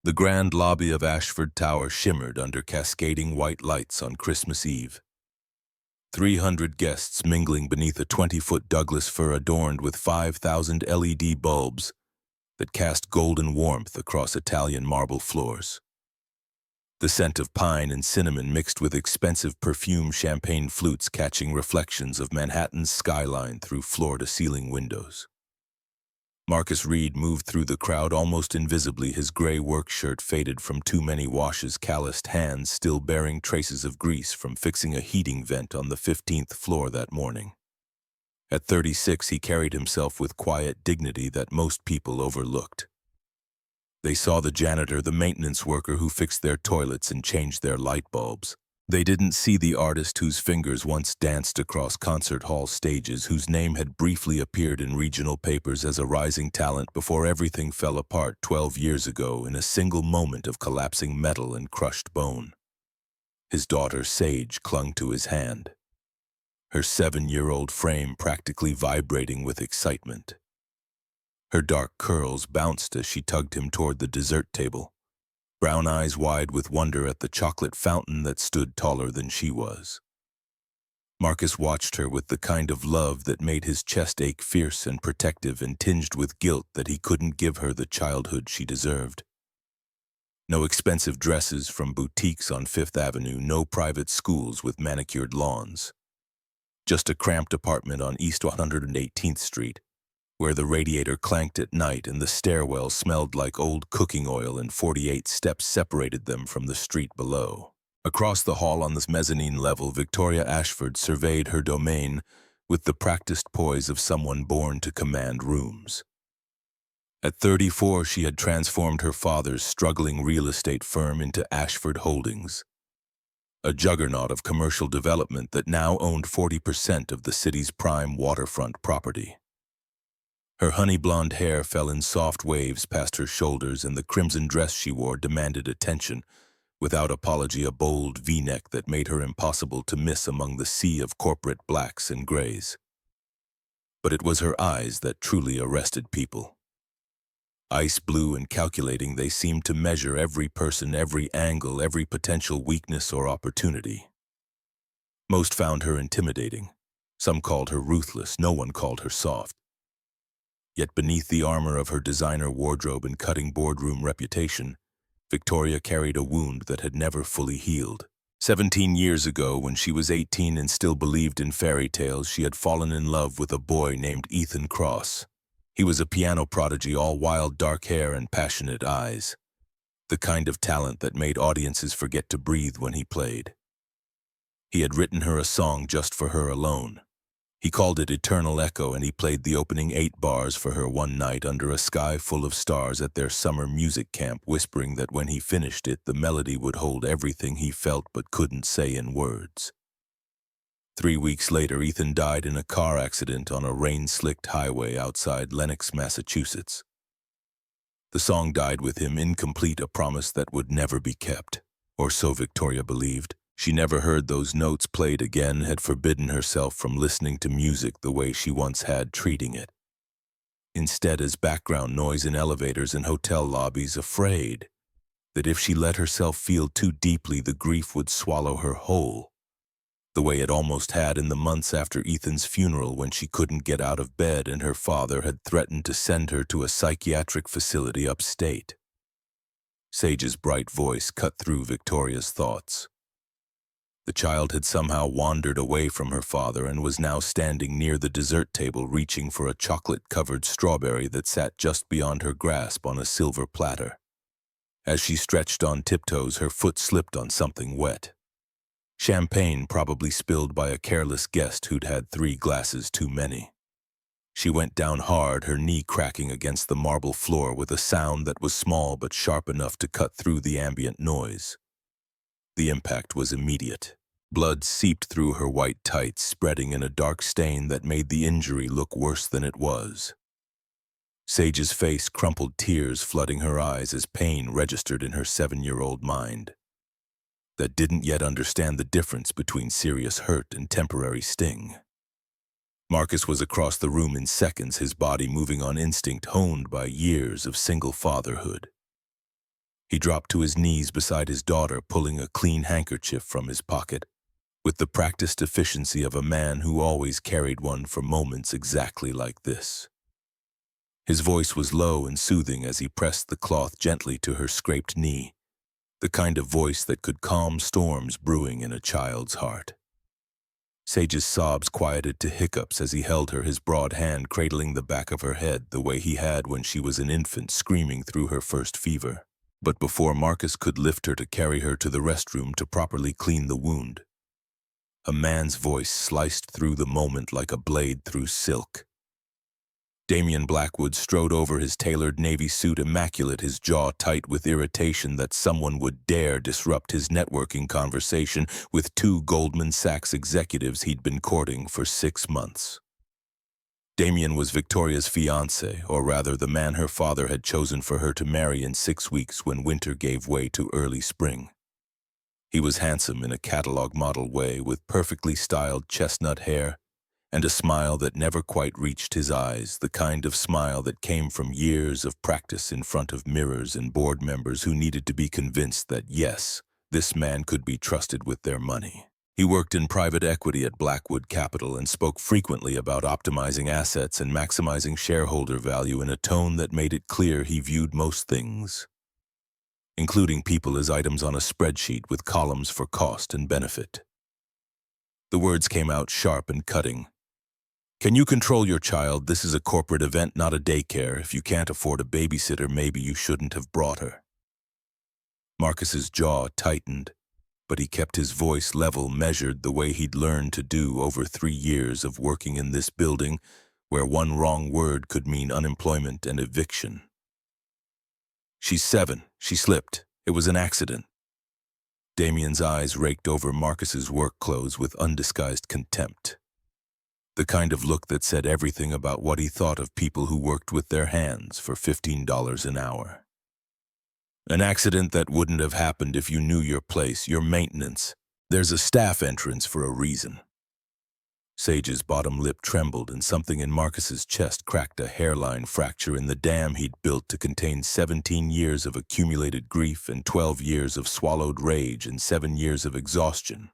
The grand lobby of Ashford Tower shimmered under cascading white lights on Christmas Eve. 300 guests mingling beneath a 20-foot Douglas fir adorned with 5,000 LED bulbs that cast golden warmth across Italian marble floors. The scent of pine and cinnamon mixed with expensive perfume champagne flutes catching reflections of Manhattan's skyline through floor-to-ceiling windows. Marcus Reed moved through the crowd almost invisibly, his gray work shirt faded from too many washes, calloused hands still bearing traces of grease from fixing a heating vent on the 15th floor that morning. At 36, he carried himself with quiet dignity that most people overlooked. They saw the janitor, the maintenance worker who fixed their toilets and changed their light bulbs. They didn't see the artist whose fingers once danced across concert hall stages, whose name had briefly appeared in regional papers as a rising talent before everything fell apart 12 years ago in a single moment of collapsing metal and crushed bone. His daughter, Sage, clung to his hand, her 7-year-old frame practically vibrating with excitement. Her dark curls bounced as she tugged him toward the dessert table, brown eyes wide with wonder at the chocolate fountain that stood taller than she was. Marcus watched her with the kind of love that made his chest ache, fierce and protective and tinged with guilt that he couldn't give her the childhood she deserved. No expensive dresses from boutiques on Fifth Avenue, no private schools with manicured lawns. Just a cramped apartment on East 118th Street, where the radiator clanked at night and the stairwell smelled like old cooking oil and 48 steps separated them from the street below. Across the hall on this mezzanine level, Victoria Ashford surveyed her domain with the practiced poise of someone born to command rooms. At 34, she had transformed her father's struggling real estate firm into Ashford Holdings, a juggernaut of commercial development that now owned 40% of the city's prime waterfront property. Her honey-blonde hair fell in soft waves past her shoulders, and the crimson dress she wore demanded attention, without apology, a bold V-neck that made her impossible to miss among the sea of corporate blacks and grays. But it was her eyes that truly arrested people. Ice blue and calculating, they seemed to measure every person, every angle, every potential weakness or opportunity. Most found her intimidating. Some called her ruthless, no one called her soft. Yet beneath the armor of her designer wardrobe and cutting boardroom reputation, Victoria carried a wound that had never fully healed. 17 years ago, when she was 18 and still believed in fairy tales, she had fallen in love with a boy named Ethan Cross. He was a piano prodigy, all wild dark hair and passionate eyes, the kind of talent that made audiences forget to breathe when he played. He had written her a song just for her alone. He called it Eternal Echo, and he played the opening 8 bars for her one night under a sky full of stars at their summer music camp, whispering that when he finished it, the melody would hold everything he felt but couldn't say in words. 3 weeks later, Ethan died in a car accident on a rain-slicked highway outside Lenox, Massachusetts. The song died with him, incomplete, a promise that would never be kept, or so Victoria believed. She never heard those notes played again, had forbidden herself from listening to music the way she once had, treating it instead as background noise in elevators and hotel lobbies, afraid that if she let herself feel too deeply, the grief would swallow her whole, the way it almost had in the months after Ethan's funeral, when she couldn't get out of bed and her father had threatened to send her to a psychiatric facility upstate. Sage's bright voice cut through Victoria's thoughts. The child had somehow wandered away from her father and was now standing near the dessert table, reaching for a chocolate-covered strawberry that sat just beyond her grasp on a silver platter. As she stretched on tiptoes, her foot slipped on something wet. Champagne, probably spilled by a careless guest who'd had 3 glasses too many. She went down hard, her knee cracking against the marble floor with a sound that was small but sharp enough to cut through the ambient noise. The impact was immediate. Blood seeped through her white tights, spreading in a dark stain that made the injury look worse than it was. Sage's face crumpled, tears flooding her eyes as pain registered in her 7-year-old mind that didn't yet understand the difference between serious hurt and temporary sting. Marcus was across the room in seconds, his body moving on instinct honed by years of single fatherhood. He dropped to his knees beside his daughter, pulling a clean handkerchief from his pocket, with the practiced efficiency of a man who always carried one for moments exactly like this. His voice was low and soothing as he pressed the cloth gently to her scraped knee, the kind of voice that could calm storms brewing in a child's heart. Sage's sobs quieted to hiccups as he held her, his broad hand cradling the back of her head the way he had when she was an infant screaming through her first fever. But before Marcus could lift her to carry her to the restroom to properly clean the wound, a man's voice sliced through the moment like a blade through silk. Damian Blackwood strode over his tailored navy suit, immaculate, his jaw tight with irritation that someone would dare disrupt his networking conversation with two Goldman Sachs executives he'd been courting for 6 months. Damian was Victoria's fiancé, or rather the man her father had chosen for her to marry in 6 weeks when winter gave way to early spring. He was handsome in a catalog model way, with perfectly styled chestnut hair, and a smile that never quite reached his eyes, the kind of smile that came from years of practice in front of mirrors and board members who needed to be convinced that, yes, this man could be trusted with their money. He worked in private equity at Blackwood Capital and spoke frequently about optimizing assets and maximizing shareholder value in a tone that made it clear he viewed most things, including people, as items on a spreadsheet with columns for cost and benefit. The words came out sharp and cutting. "Can you control your child? This is a corporate event, not a daycare. If you can't afford a babysitter, maybe you shouldn't have brought her." Marcus's jaw tightened, but he kept his voice level, measured, the way he'd learned to do over 3 years of working in this building, where one wrong word could mean unemployment and eviction. "She's 7. She slipped. It was an accident." Damian's eyes raked over Marcus's work clothes with undisguised contempt, the kind of look that said everything about what he thought of people who worked with their hands for $15 an hour. "An accident that wouldn't have happened if you knew your place, your maintenance. There's a staff entrance for a reason." Sage's bottom lip trembled, and something in Marcus's chest cracked, a hairline fracture in the dam he'd built to contain 17 years of accumulated grief and 12 years of swallowed rage and 7 years of exhaustion,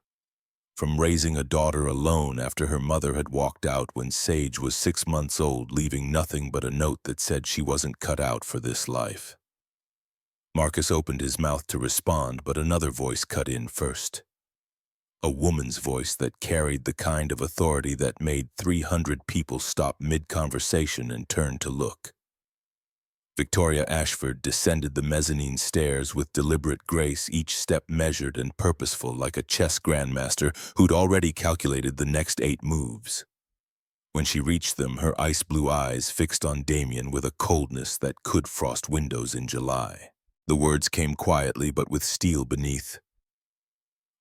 from raising a daughter alone after her mother had walked out when Sage was 6 months old, leaving nothing but a note that said she wasn't cut out for this life. Marcus opened his mouth to respond, but another voice cut in first. A woman's voice that carried the kind of authority that made 300 people stop mid-conversation and turn to look. Victoria Ashford descended the mezzanine stairs with deliberate grace, each step measured and purposeful, like a chess grandmaster who'd already calculated the next 8 moves. When she reached them, her ice-blue eyes fixed on Damian with a coldness that could frost windows in July. The words came quietly but with steel beneath.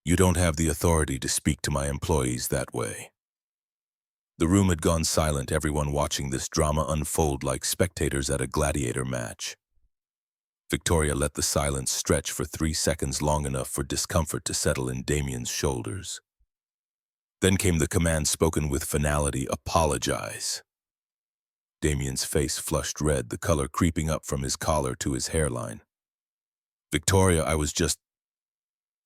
"You don't have the authority to speak to my employees that way." The room had gone silent, everyone watching this drama unfold like spectators at a gladiator match. Victoria let the silence stretch for 3 seconds, long enough for discomfort to settle in Damian's shoulders. Then came the command, spoken with finality: "Apologize." Damian's face flushed red, the color creeping up from his collar to his hairline. "Victoria, I was just..."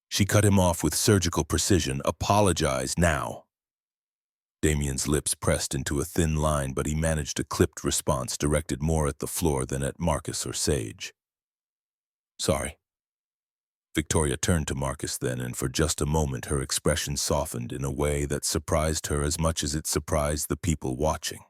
She cut him off with surgical precision. "Apologize now." Damian's lips pressed into a thin line, but he managed a clipped response directed more at the floor than at Marcus or Sage. "Sorry." Victoria turned to Marcus then, and for just a moment her expression softened in a way that surprised her as much as it surprised the people watching.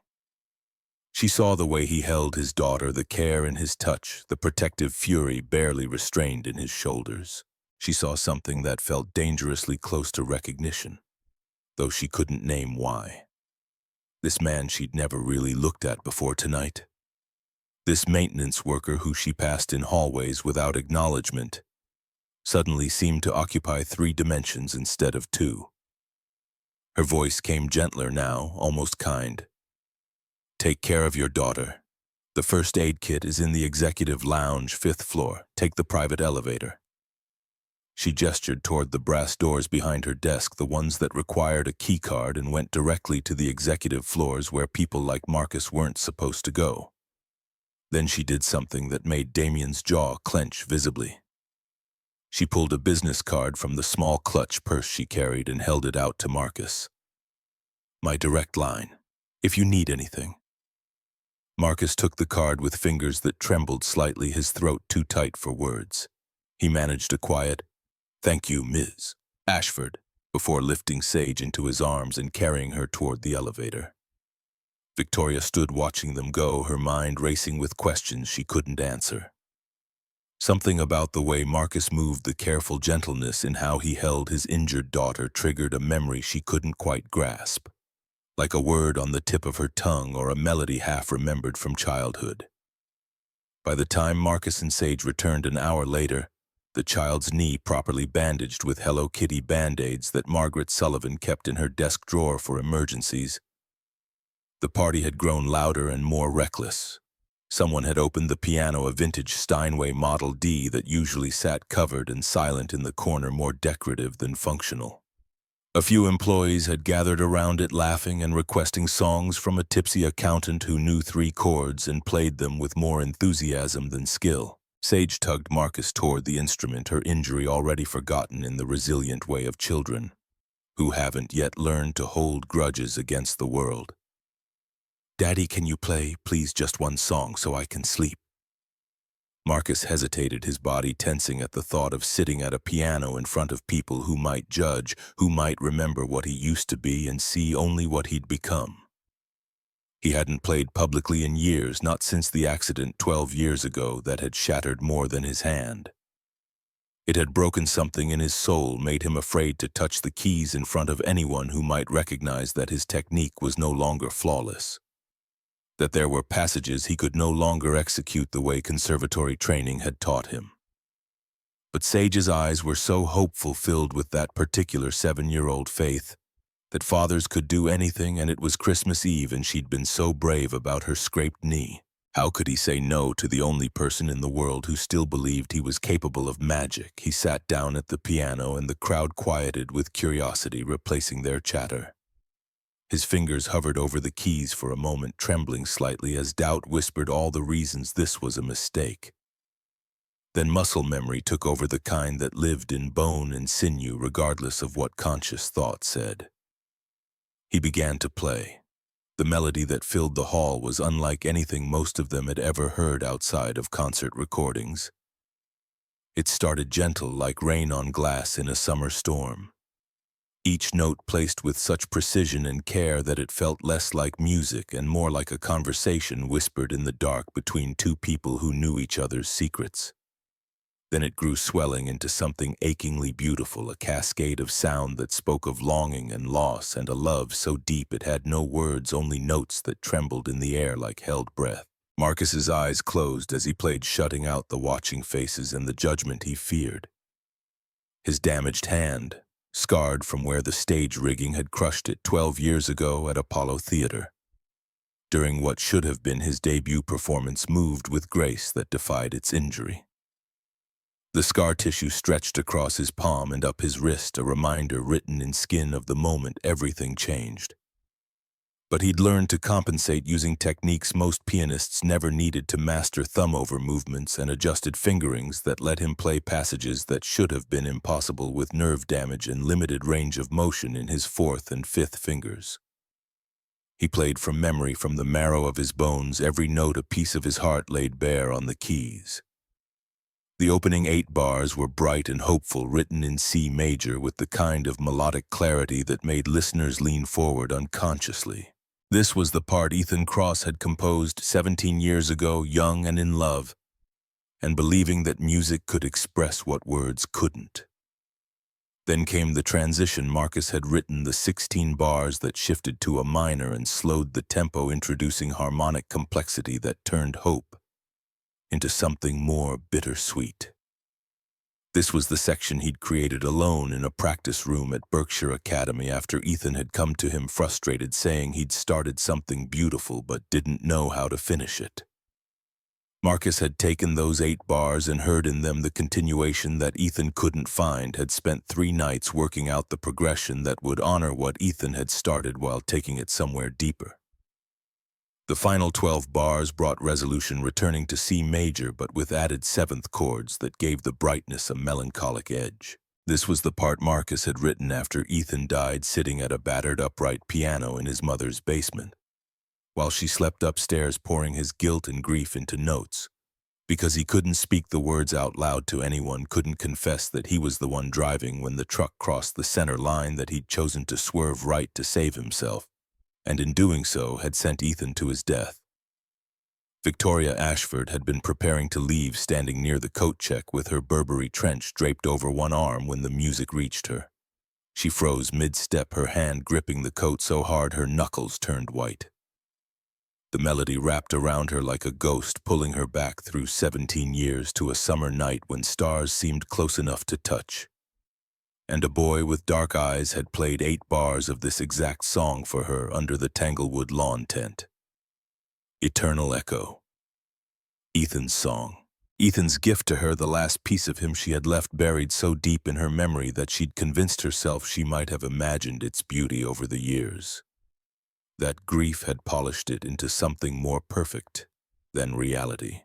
She saw the way he held his daughter, the care in his touch, the protective fury barely restrained in his shoulders. She saw something that felt dangerously close to recognition, though she couldn't name why. This man she'd never really looked at before tonight. This maintenance worker who she passed in hallways without acknowledgement suddenly seemed to occupy 3 dimensions instead of 2. Her voice came gentler now, almost kind. "Take care of your daughter. The first aid kit is in the executive lounge, 5th floor. Take the private elevator." She gestured toward the brass doors behind her desk, the ones that required a key card, and went directly to the executive floors where people like Marcus weren't supposed to go. Then she did something that made Damian's jaw clench visibly. She pulled a business card from the small clutch purse she carried and held it out to Marcus. "My direct line, if you need anything." Marcus took the card with fingers that trembled slightly, his throat too tight for words. He managed a quiet, "Thank you, Ms. Ashford," before lifting Sage into his arms and carrying her toward the elevator. Victoria stood watching them go, her mind racing with questions she couldn't answer. Something about the way Marcus moved, the careful gentleness in how he held his injured daughter, triggered a memory she couldn't quite grasp, like a word on the tip of her tongue or a melody half-remembered from childhood. By the time Marcus and Sage returned an hour later, the child's knee properly bandaged with Hello Kitty Band-Aids that Margaret Sullivan kept in her desk drawer for emergencies. The party had grown louder and more reckless. Someone had opened the piano, a vintage Steinway Model D that usually sat covered and silent in the corner, more decorative than functional. A few employees had gathered around it, laughing and requesting songs from a tipsy accountant who knew 3 chords and played them with more enthusiasm than skill. Sage tugged Marcus toward the instrument, her injury already forgotten in the resilient way of children, who haven't yet learned to hold grudges against the world. "Daddy, can you play, please, just one song so I can sleep?" Marcus hesitated, his body tensing at the thought of sitting at a piano in front of people who might judge, who might remember what he used to be and see only what he'd become. He hadn't played publicly in years, not since the accident 12 years ago that had shattered more than his hand. It had broken something in his soul, made him afraid to touch the keys in front of anyone who might recognize that his technique was no longer flawless, that there were passages he could no longer execute the way conservatory training had taught him. But Sage's eyes were so hopeful, filled with that particular 7-year-old faith, that fathers could do anything, and it was Christmas Eve and she'd been so brave about her scraped knee. How could he say no to the only person in the world who still believed he was capable of magic? He sat down at the piano and the crowd quieted, with curiosity replacing their chatter. His fingers hovered over the keys for a moment, trembling slightly as doubt whispered all the reasons this was a mistake. Then muscle memory took over, the kind that lived in bone and sinew regardless of what conscious thought said. He began to play. The melody that filled the hall was unlike anything most of them had ever heard outside of concert recordings. It started gentle, like rain on glass in a summer storm. Each note placed with such precision and care that it felt less like music and more like a conversation whispered in the dark between 2 people who knew each other's secrets. Then it grew, swelling into something achingly beautiful, a cascade of sound that spoke of longing and loss and a love so deep it had no words, only notes that trembled in the air like held breath. Marcus's eyes closed as he played, shutting out the watching faces and the judgment he feared. His damaged hand, scarred from where the stage rigging had crushed it 12 years ago at Apollo Theater, during what should have been his debut performance, moved with grace that defied its injury. The scar tissue stretched across his palm and up his wrist, a reminder written in skin of the moment everything changed. But he'd learned to compensate using techniques most pianists never needed to master, thumb-over movements and adjusted fingerings that let him play passages that should have been impossible with nerve damage and limited range of motion in his 4th and 5th fingers. He played from memory, from the marrow of his bones, every note a piece of his heart laid bare on the keys. The opening 8 bars were bright and hopeful, written in C major with the kind of melodic clarity that made listeners lean forward unconsciously. This was the part Ethan Cross had composed 17 years ago, young and in love, and believing that music could express what words couldn't. Then came the transition. Marcus had written the 16 bars that shifted to a minor and slowed the tempo, introducing harmonic complexity that turned hope into something more bittersweet. This was the section he'd created alone in a practice room at Berkshire Academy after Ethan had come to him frustrated, saying he'd started something beautiful but didn't know how to finish it. Marcus had taken those 8 bars and heard in them the continuation that Ethan couldn't find, had spent 3 nights working out the progression that would honor what Ethan had started while taking it somewhere deeper. The final 12 bars brought resolution, returning to C major but with added seventh chords that gave the brightness a melancholic edge. This was the part Marcus had written after Ethan died sitting at a battered upright piano in his mother's basement, while she slept upstairs pouring his guilt and grief into notes. Because he couldn't speak the words out loud to anyone, couldn't confess that he was the one driving when the truck crossed the center line, that he'd chosen to swerve right to save himself, and in doing so had sent Ethan to his death. Victoria Ashford had been preparing to leave, standing near the coat check with her Burberry trench draped over one arm when the music reached her. She froze mid-step, her hand gripping the coat so hard her knuckles turned white. The melody wrapped around her like a ghost, pulling her back through 17 years to a summer night when stars seemed close enough to touch. And a boy with dark eyes had played 8 bars of this exact song for her under the Tanglewood lawn tent. Eternal Echo. Ethan's song. Ethan's gift to her, the last piece of him she had left buried so deep in her memory that she'd convinced herself she might have imagined its beauty over the years. That grief had polished it into something more perfect than reality.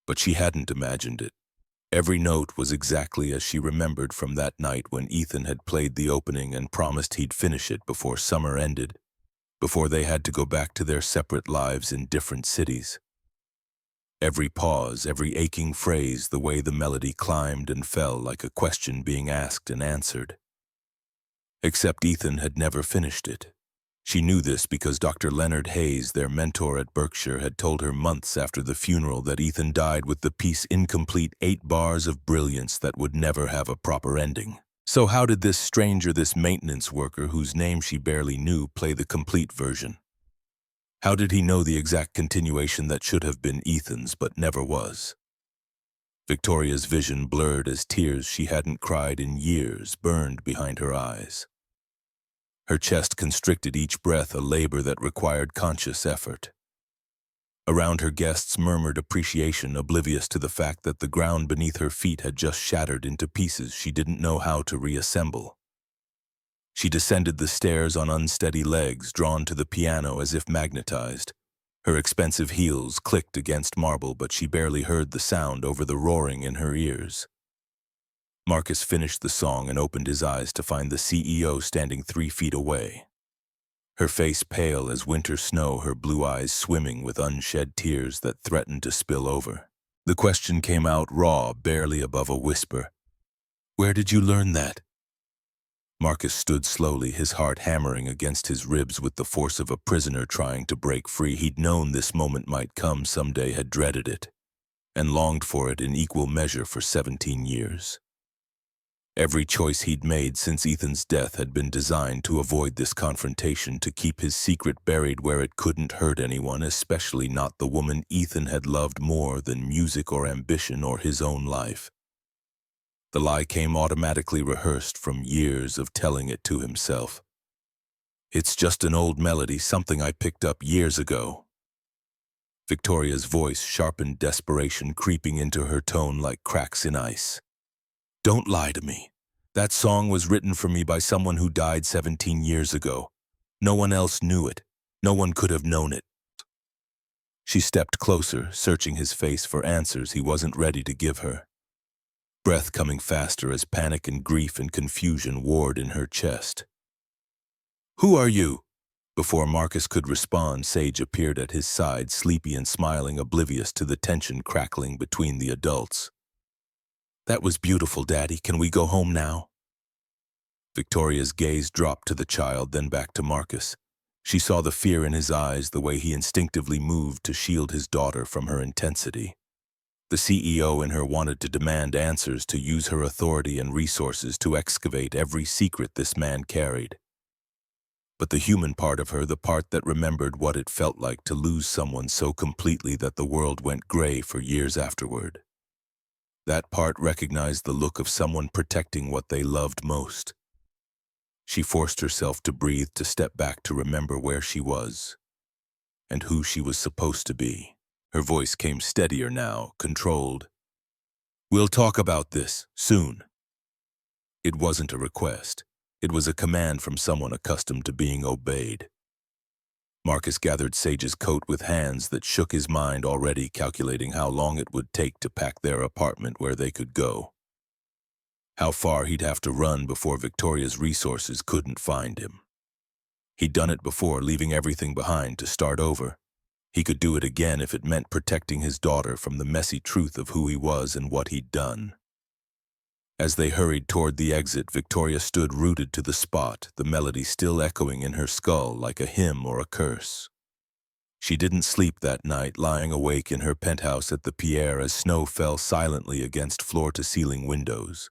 But she hadn't imagined it. Every note was exactly as she remembered from that night when Ethan had played the opening and promised he'd finish it before summer ended, before they had to go back to their separate lives in different cities. Every pause, every aching phrase, the way the melody climbed and fell like a question being asked and answered. Except Ethan had never finished it. She knew this because Dr. Leonard Hayes, their mentor at Berkshire, had told her months after the funeral that Ethan died with the piece incomplete, 8 bars of brilliance that would never have a proper ending. So how did this stranger, this maintenance worker whose name she barely knew, play the complete version? How did he know the exact continuation that should have been Ethan's but never was? Victoria's vision blurred as tears she hadn't cried in years burned behind her eyes. Her chest constricted, each breath a labor that required conscious effort. Around her guests murmured appreciation, oblivious to the fact that the ground beneath her feet had just shattered into pieces she didn't know how to reassemble. She descended the stairs on unsteady legs, drawn to the piano as if magnetized. Her expensive heels clicked against marble, but she barely heard the sound over the roaring in her ears. Marcus finished the song and opened his eyes to find the CEO standing 3 feet away. Her face pale as winter snow, her blue eyes swimming with unshed tears that threatened to spill over. The question came out raw, barely above a whisper. "Where did you learn that?" Marcus stood slowly, his heart hammering against his ribs with the force of a prisoner trying to break free. He'd known this moment might come someday, had dreaded it, and longed for it in equal measure for 17 years. Every choice he'd made since Ethan's death had been designed to avoid this confrontation, to keep his secret buried where it couldn't hurt anyone, especially not the woman Ethan had loved more than music or ambition or his own life. The lie came automatically rehearsed from years of telling it to himself. "It's just an old melody, something I picked up years ago." Victoria's voice sharpened, desperation creeping into her tone like cracks in ice. "Don't lie to me. That song was written for me by someone who died 17 years ago. No one else knew it. No one could have known it." She stepped closer, searching his face for answers he wasn't ready to give her. Breath coming faster as panic and grief and confusion warred in her chest. "Who are you?" Before Marcus could respond, Sage appeared at his side, sleepy and smiling, oblivious to the tension crackling between the adults. "That was beautiful, Daddy. Can we go home now?" Victoria's gaze dropped to the child, then back to Marcus. She saw the fear in his eyes, the way he instinctively moved to shield his daughter from her intensity. The CEO in her wanted to demand answers, to use her authority and resources to excavate every secret this man carried. But the human part of her, the part that remembered what it felt like to lose someone so completely that the world went gray for years afterward. That part recognized the look of someone protecting what they loved most. She forced herself to breathe, to step back, to remember where she was and who she was supposed to be. Her voice came steadier now, controlled. "We'll talk about this soon." It wasn't a request. It was a command from someone accustomed to being obeyed. Marcus gathered Sage's coat with hands that shook his mind, already calculating how long it would take to pack their apartment where they could go. How far he'd have to run before Victoria's resources couldn't find him. He'd done it before, leaving everything behind to start over. He could do it again if it meant protecting his daughter from the messy truth of who he was and what he'd done. As they hurried toward the exit, Victoria stood rooted to the spot, the melody still echoing in her skull like a hymn or a curse. She didn't sleep that night, lying awake in her penthouse at the Pierre as snow fell silently against floor-to-ceiling windows.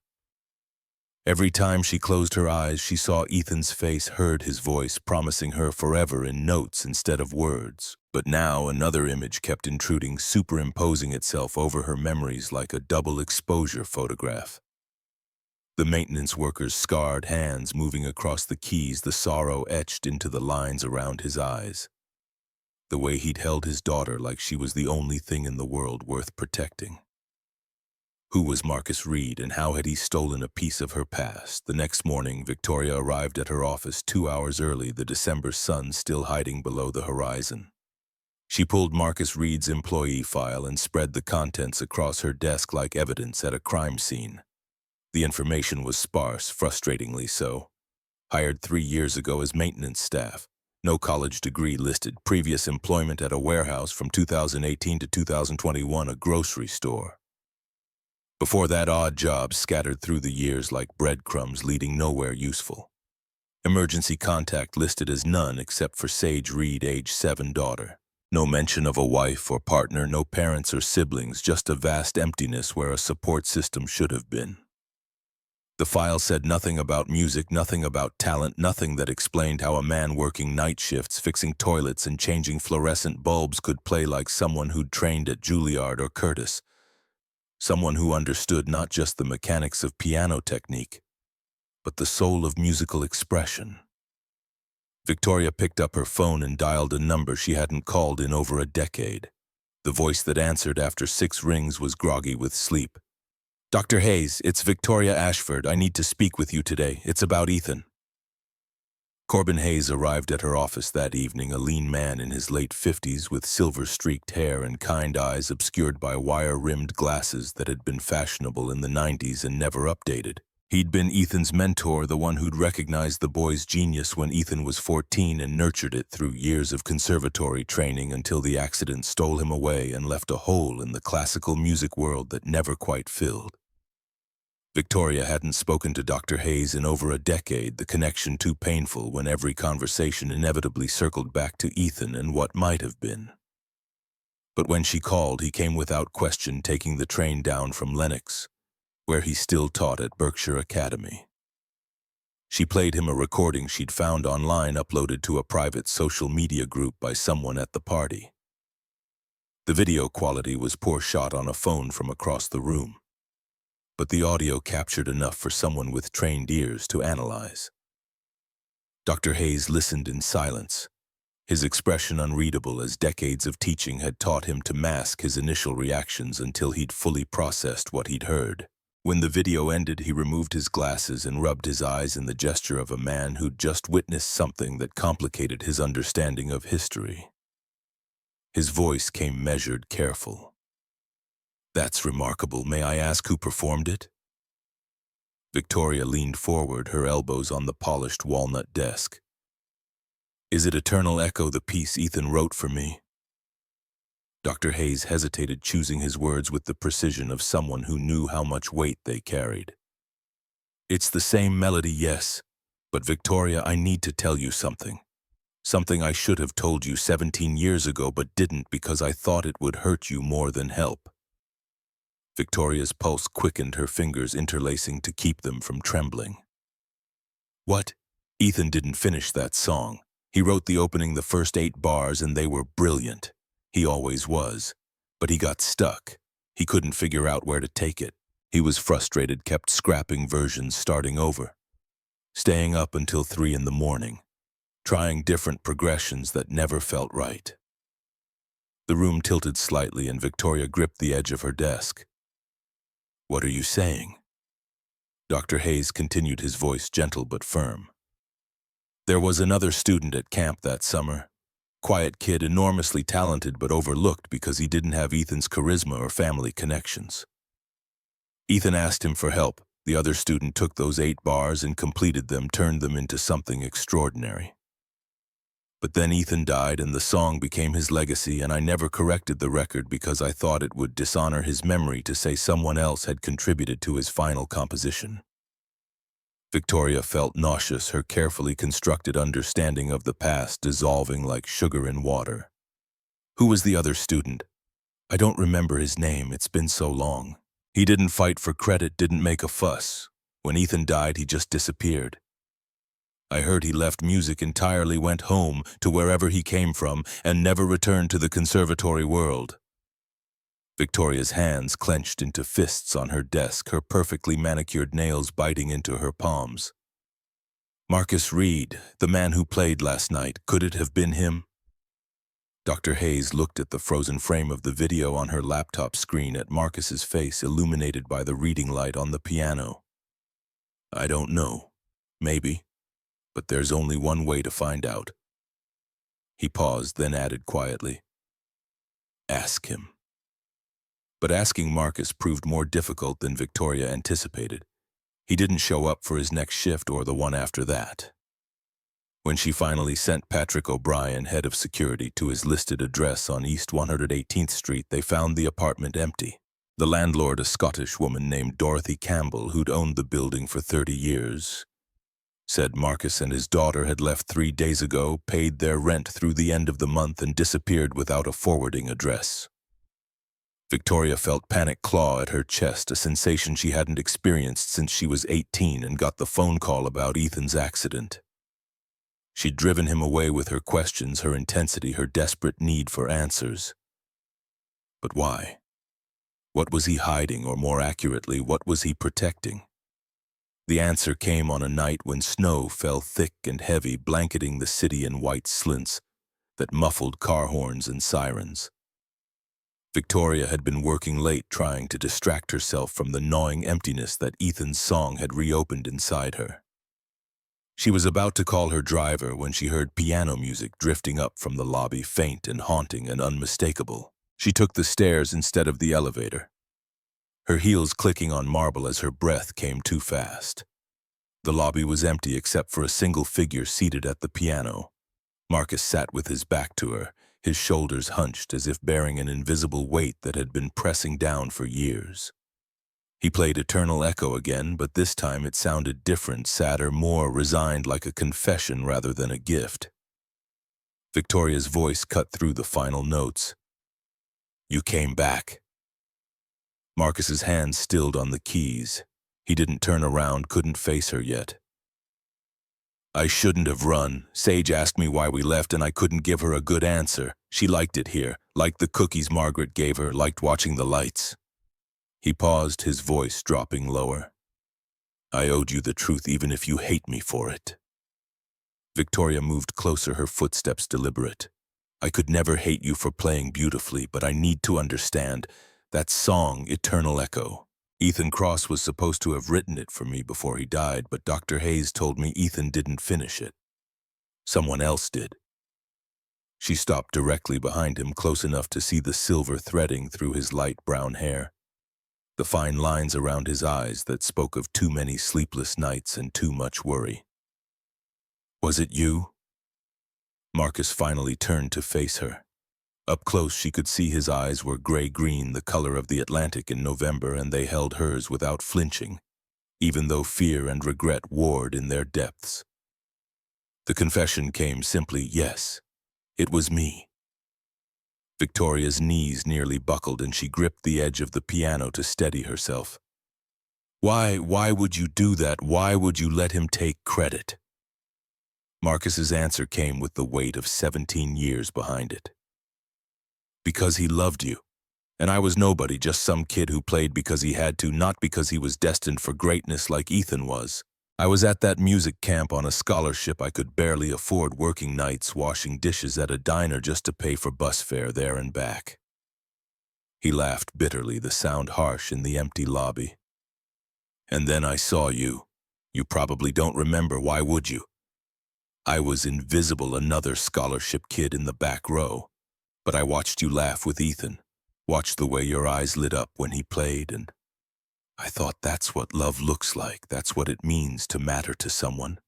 Every time she closed her eyes, she saw Ethan's face, heard his voice promising her forever in notes instead of words. But now another image kept intruding, superimposing itself over her memories like a double exposure photograph. The maintenance worker's scarred hands moving across the keys, the sorrow etched into the lines around his eyes. The way he'd held his daughter like she was the only thing in the world worth protecting. Who was Marcus Reed, and how had he stolen a piece of her past? The next morning, Victoria arrived at her office 2 hours early, the December sun still hiding below the horizon. She pulled Marcus Reed's employee file and spread the contents across her desk like evidence at a crime scene. The information was sparse, frustratingly so. Hired 3 years ago as maintenance staff. No college degree listed. Previous employment at a warehouse from 2018 to 2021, a grocery store. Before that, odd jobs scattered through the years like breadcrumbs leading nowhere useful. Emergency contact listed as none except for Sage Reed, age 7 daughter. No mention of a wife or partner, no parents or siblings, just a vast emptiness where a support system should have been. The file said nothing about music, nothing about talent, nothing that explained how a man working night shifts, fixing toilets and changing fluorescent bulbs could play like someone who'd trained at Juilliard or Curtis. Someone who understood not just the mechanics of piano technique, but the soul of musical expression. Victoria picked up her phone and dialed a number she hadn't called in over a decade. The voice that answered after 6 rings was groggy with sleep. "Dr. Hayes, it's Victoria Ashford. I need to speak with you today. It's about Ethan." Corbin Hayes arrived at her office that evening, a lean man in his late 50s with silver-streaked hair and kind eyes obscured by wire-rimmed glasses that had been fashionable in the 90s and never updated. He'd been Ethan's mentor, the one who'd recognized the boy's genius when Ethan was 14 and nurtured it through years of conservatory training until the accident stole him away and left a hole in the classical music world that never quite filled. Victoria hadn't spoken to Dr. Hayes in over a decade, the connection too painful when every conversation inevitably circled back to Ethan and what might have been. But when she called, he came without question, taking the train down from Lenox, where he still taught at Berkshire Academy. She played him a recording she'd found online, uploaded to a private social media group by someone at the party. The video quality was poor, shot on a phone from across the room, but the audio captured enough for someone with trained ears to analyze. Dr. Hayes listened in silence, his expression unreadable as decades of teaching had taught him to mask his initial reactions until he'd fully processed what he'd heard. When the video ended, he removed his glasses and rubbed his eyes in the gesture of a man who'd just witnessed something that complicated his understanding of history. His voice came measured, careful. "That's remarkable. May I ask who performed it?" Victoria leaned forward, her elbows on the polished walnut desk. "Is it Eternal Echo, the piece Ethan wrote for me?" Dr. Hayes hesitated, choosing his words with the precision of someone who knew how much weight they carried. "It's the same melody, yes. But Victoria, I need to tell you something. Something I should have told you 17 years ago but didn't because I thought it would hurt you more than help." Victoria's pulse quickened, her fingers interlacing to keep them from trembling. "What?" Ethan didn't finish that song. He wrote the opening, the first 8 bars, and they were brilliant. He always was. But he got stuck. He couldn't figure out where to take it. He was frustrated, kept scrapping versions, starting over. Staying up until 3 in the morning. Trying different progressions that never felt right. The room tilted slightly and Victoria gripped the edge of her desk. "What are you saying?" Dr. Hayes continued, his voice gentle but firm. "There was another student at camp that summer. quiet kid, enormously talented but overlooked because he didn't have Ethan's charisma or family connections. Ethan asked him for help. The other student took those 8 bars and completed them, turned them into something extraordinary. But then Ethan died and the song became his legacy, and I never corrected the record because I thought it would dishonor his memory to say someone else had contributed to his final composition. Victoria felt nauseous, her carefully constructed understanding of the past dissolving like sugar in water. Who was the other student? I don't remember his name, it's been so long. He didn't fight for credit, didn't make a fuss. When Ethan died, he just disappeared. I heard he left music entirely, went home to wherever he came from, and never returned to the conservatory world. Victoria's hands clenched into fists on her desk, her perfectly manicured nails biting into her palms. Marcus Reed, the man who played last night, could it have been him? Dr. Hayes looked at the frozen frame of the video on her laptop screen, at Marcus's face illuminated by the reading light on the piano. I don't know. Maybe. But there's only one way to find out. He paused, then added quietly, ask him. But asking Marcus proved more difficult than Victoria anticipated. He didn't show up for his next shift or the one after that. When she finally sent Patrick O'Brien, head of security, to his listed address on East 118th Street, they found the apartment empty. The landlord, a Scottish woman named Dorothy Campbell, who'd owned the building for 30 years, said Marcus and his daughter had left 3 days ago, paid their rent through the end of the month, and disappeared without a forwarding address. Victoria felt panic claw at her chest, a sensation she hadn't experienced since she was 18 and got the phone call about Ethan's accident. She'd driven him away with her questions, her intensity, her desperate need for answers. But why? What was he hiding, or more accurately, what was he protecting? The answer came on a night when snow fell thick and heavy, blanketing the city in white slints that muffled car horns and sirens. Victoria had been working late, trying to distract herself from the gnawing emptiness that Ethan's song had reopened inside her. She was about to call her driver when she heard piano music drifting up from the lobby, faint and haunting and unmistakable. She took the stairs instead of the elevator, her heels clicking on marble as her breath came too fast. The lobby was empty except for a single figure seated at the piano. Marcus sat with his back to her, his shoulders hunched as if bearing an invisible weight that had been pressing down for years. He played Eternal Echo again, but this time it sounded different, sadder, more resigned, like a confession rather than a gift. Victoria's voice cut through the final notes. You came back. Marcus's hands stilled on the keys. He didn't turn around, couldn't face her yet. I shouldn't have run. Sage asked me why we left and I couldn't give her a good answer. She liked it here, liked the cookies Margaret gave her, liked watching the lights. He paused, his voice dropping lower. I owed you the truth even if you hate me for it. Victoria moved closer, her footsteps deliberate. I could never hate you for playing beautifully, but I need to understand. That song, Eternal Echo. Ethan Cross was supposed to have written it for me before he died, but Dr. Hayes told me Ethan didn't finish it. Someone else did. She stopped directly behind him, close enough to see the silver threading through his light brown hair, the fine lines around his eyes that spoke of too many sleepless nights and too much worry. Was it you? Marcus finally turned to face her. Up close, she could see his eyes were gray-green, the color of the Atlantic in November, and they held hers without flinching, even though fear and regret warred in their depths. The confession came simply, yes, it was me. Victoria's knees nearly buckled and she gripped the edge of the piano to steady herself. Why would you do that? Why would you let him take credit? Marcus's answer came with the weight of 17 years behind it. Because he loved you, and I was nobody, just some kid who played because he had to, not because he was destined for greatness like Ethan was. I was at that music camp on a scholarship I could barely afford, working nights, washing dishes at a diner just to pay for bus fare there and back. He laughed bitterly, the sound harsh in the empty lobby. And then I saw you. You probably don't remember, why would you? I was invisible, another scholarship kid in the back row. But I watched you laugh with Ethan, watched the way your eyes lit up when he played, and I thought that's what love looks like. That's what it means to matter to someone.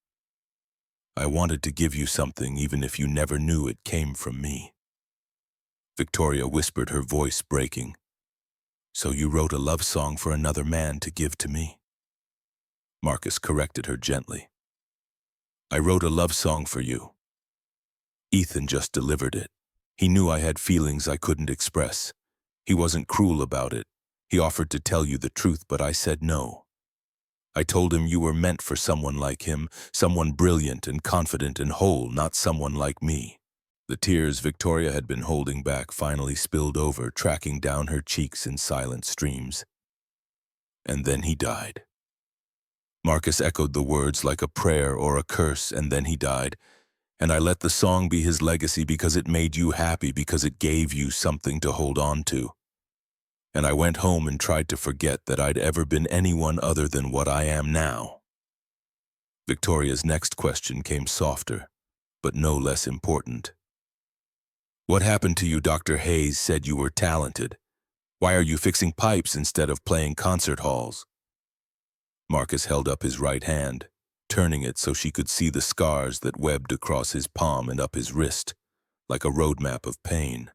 I wanted to give you something even if you never knew it came from me. Victoria whispered, her voice breaking. So you wrote a love song for another man to give to me? Marcus corrected her gently. I wrote a love song for you. Ethan just delivered it. He knew I had feelings I couldn't express. He wasn't cruel about it. He offered to tell you the truth, but I said no. I told him you were meant for someone like him, someone brilliant and confident and whole, not someone like me. The tears Victoria had been holding back finally spilled over, tracking down her cheeks in silent streams. And then he died. Marcus echoed the words like a prayer or a curse, and then he died. And I let the song be his legacy because it made you happy, because it gave you something to hold on to. And I went home and tried to forget that I'd ever been anyone other than what I am now. Victoria's next question came softer, but no less important. What happened to you? Dr. Hayes said you were talented. Why are you fixing pipes instead of playing concert halls? Marcus held up his right hand, turning it so she could see the scars that webbed across his palm and up his wrist, like a roadmap of pain.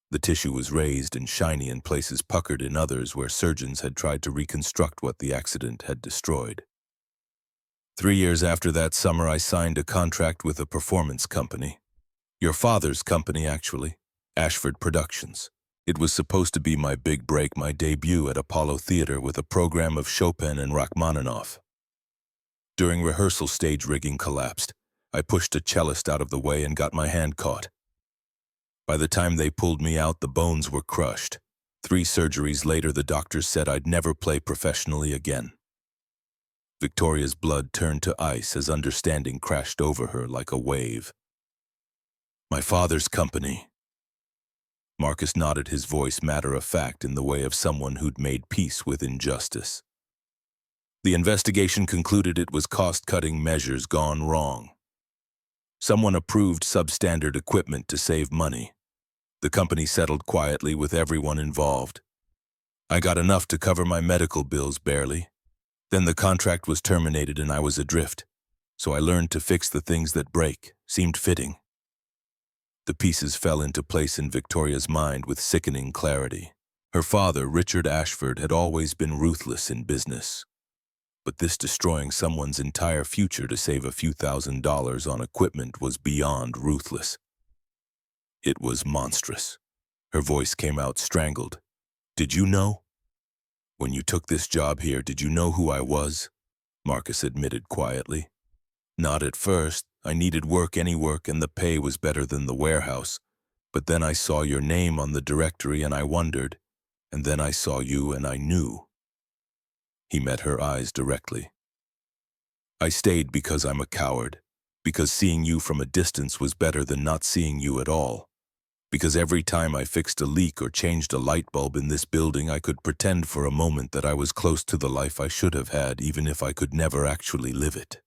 The tissue was raised and shiny in places, puckered in others where surgeons had tried to reconstruct what the accident had destroyed. 3 years after that summer, I signed a contract with a performance company. Your father's company, actually, Ashford Productions. It was supposed to be my big break, my debut at Apollo Theater with a program of Chopin and Rachmaninoff. During rehearsal, stage rigging collapsed. I pushed a cellist out of the way and got my hand caught. By the time they pulled me out, the bones were crushed. 3 surgeries later, the doctors said I'd never play professionally again. Victoria's blood turned to ice as understanding crashed over her like a wave. My father's company. Marcus nodded, his voice matter-of-fact in the way of someone who'd made peace with injustice. The investigation concluded it was cost-cutting measures gone wrong. Someone approved substandard equipment to save money. The company settled quietly with everyone involved. I got enough to cover my medical bills, barely. Then the contract was terminated and I was adrift. So I learned to fix the things that break. Seemed fitting. The pieces fell into place in Victoria's mind with sickening clarity. Her father, Richard Ashford, had always been ruthless in business. But this destroying someone's entire future to save a few $1,000s on equipment was beyond ruthless. It was monstrous. Her voice came out strangled. Did you know? When you took this job here, did you know who I was? Marcus admitted quietly. Not at first. I needed work, any work, and the pay was better than the warehouse. But then I saw your name on the directory and I wondered. And then I saw you and I knew. He met her eyes directly. I stayed because I'm a coward. Because seeing you from a distance was better than not seeing you at all. Because every time I fixed a leak or changed a light bulb in this building, I could pretend for a moment that I was close to the life I should have had, even if I could never actually live it.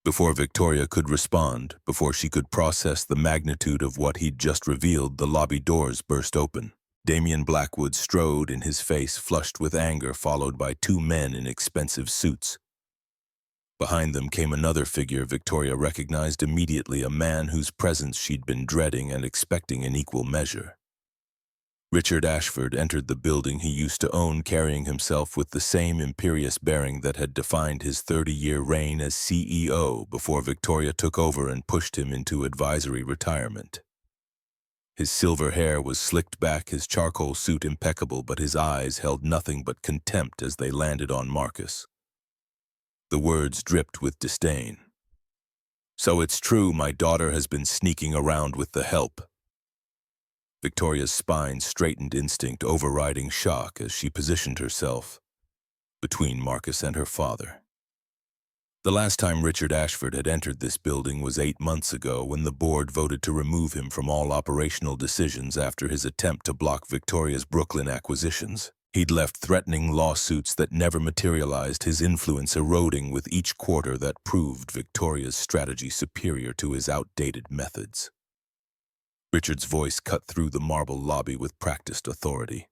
Before Victoria could respond, before she could process the magnitude of what he'd just revealed, the lobby doors burst open. Damian Blackwood strode in, his face flushed with anger, followed by 2 men in expensive suits. Behind them came another figure Victoria recognized immediately, a man whose presence she'd been dreading and expecting in equal measure. Richard Ashford entered the building he used to own, carrying himself with the same imperious bearing that had defined his 30-year reign as CEO before Victoria took over and pushed him into advisory retirement. His silver hair was slicked back, his charcoal suit impeccable, but his eyes held nothing but contempt as they landed on Marcus. The words dripped with disdain. So it's true, my daughter has been sneaking around with the help. Victoria's spine straightened, instinct overriding shock as she positioned herself between Marcus and her father. The last time Richard Ashford had entered this building was 8 months ago, when the board voted to remove him from all operational decisions after his attempt to block Victoria's Brooklyn acquisitions. He'd left threatening lawsuits that never materialized, his influence eroding with each quarter that proved Victoria's strategy superior to his outdated methods. Richard's voice cut through the marble lobby with practiced authority.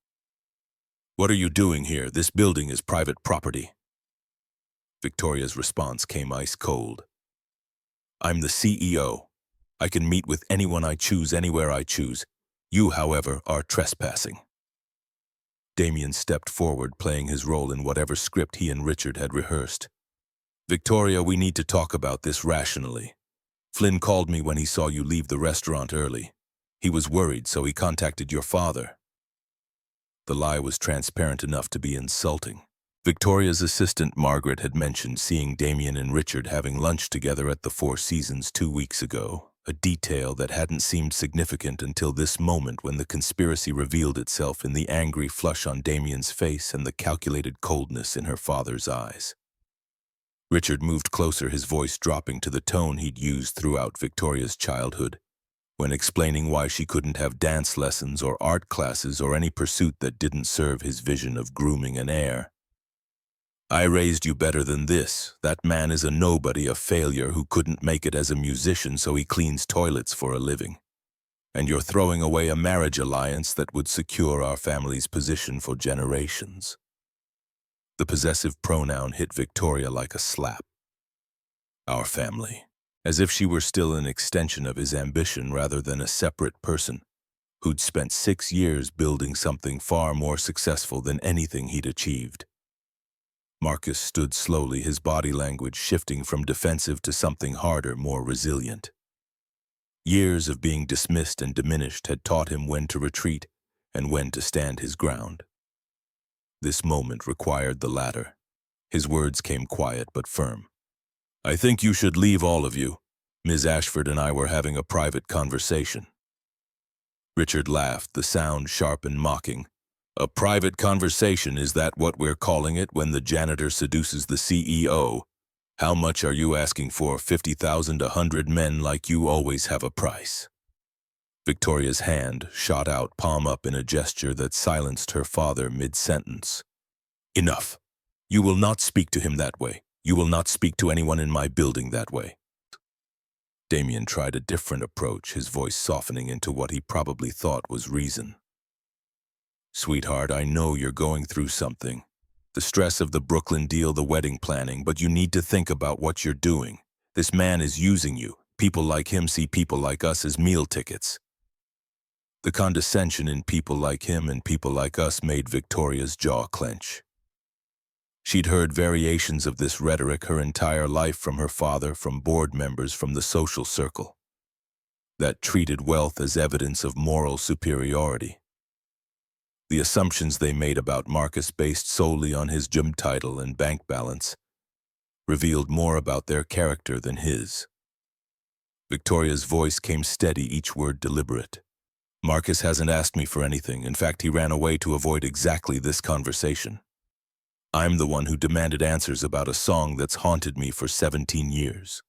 "What are you doing here? This building is private property." Victoria's response came ice cold. "I'm the CEO. I can meet with anyone I choose, anywhere I choose. You, however, are trespassing." Damien stepped forward, playing his role in whatever script he and Richard had rehearsed. "Victoria, we need to talk about this rationally. Flynn called me when he saw you leave the restaurant early. He was worried, so he contacted your father." The lie was transparent enough to be insulting. Victoria's assistant, Margaret, had mentioned seeing Damien and Richard having lunch together at the Four Seasons 2 weeks ago, a detail that hadn't seemed significant until this moment when the conspiracy revealed itself in the angry flush on Damien's face and the calculated coldness in her father's eyes. Richard moved closer, his voice dropping to the tone he'd used throughout Victoria's childhood, when explaining why she couldn't have dance lessons or art classes or any pursuit that didn't serve his vision of grooming an heir. "I raised you better than this. That man is a nobody, a failure who couldn't make it as a musician, so he cleans toilets for a living. And you're throwing away a marriage alliance that would secure our family's position for generations." The possessive pronoun hit Victoria like a slap. "Our family," as if she were still an extension of his ambition rather than a separate person who'd spent 6 years building something far more successful than anything he'd achieved. Marcus stood slowly, his body language shifting from defensive to something harder, more resilient. Years of being dismissed and diminished had taught him when to retreat and when to stand his ground. This moment required the latter. His words came quiet but firm. "I think you should leave, all of you. Ms. Ashford and I were having a private conversation." Richard laughed, the sound sharp and mocking. "A private conversation, is that what we're calling it when the janitor seduces the CEO? How much are you asking for? 50,000, 100 men like you always have a price." Victoria's hand shot out, palm up, in a gesture that silenced her father mid-sentence. "Enough. You will not speak to him that way. You will not speak to anyone in my building that way." Damien tried a different approach, his voice softening into what he probably thought was reason. "Sweetheart, I know you're going through something. The stress of the Brooklyn deal, the wedding planning, but you need to think about what you're doing. This man is using you. People like him see people like us as meal tickets." The condescension in people like him and people like us made Victoria's jaw clench. She'd heard variations of this rhetoric her entire life from her father, from board members, from the social circle, that treated wealth as evidence of moral superiority. The assumptions they made about Marcus, based solely on his job title and bank balance, revealed more about their character than his. Victoria's voice came steady, each word deliberate. "Marcus hasn't asked me for anything. In fact, he ran away to avoid exactly this conversation. I'm the one who demanded answers about a song that's haunted me for 17 years.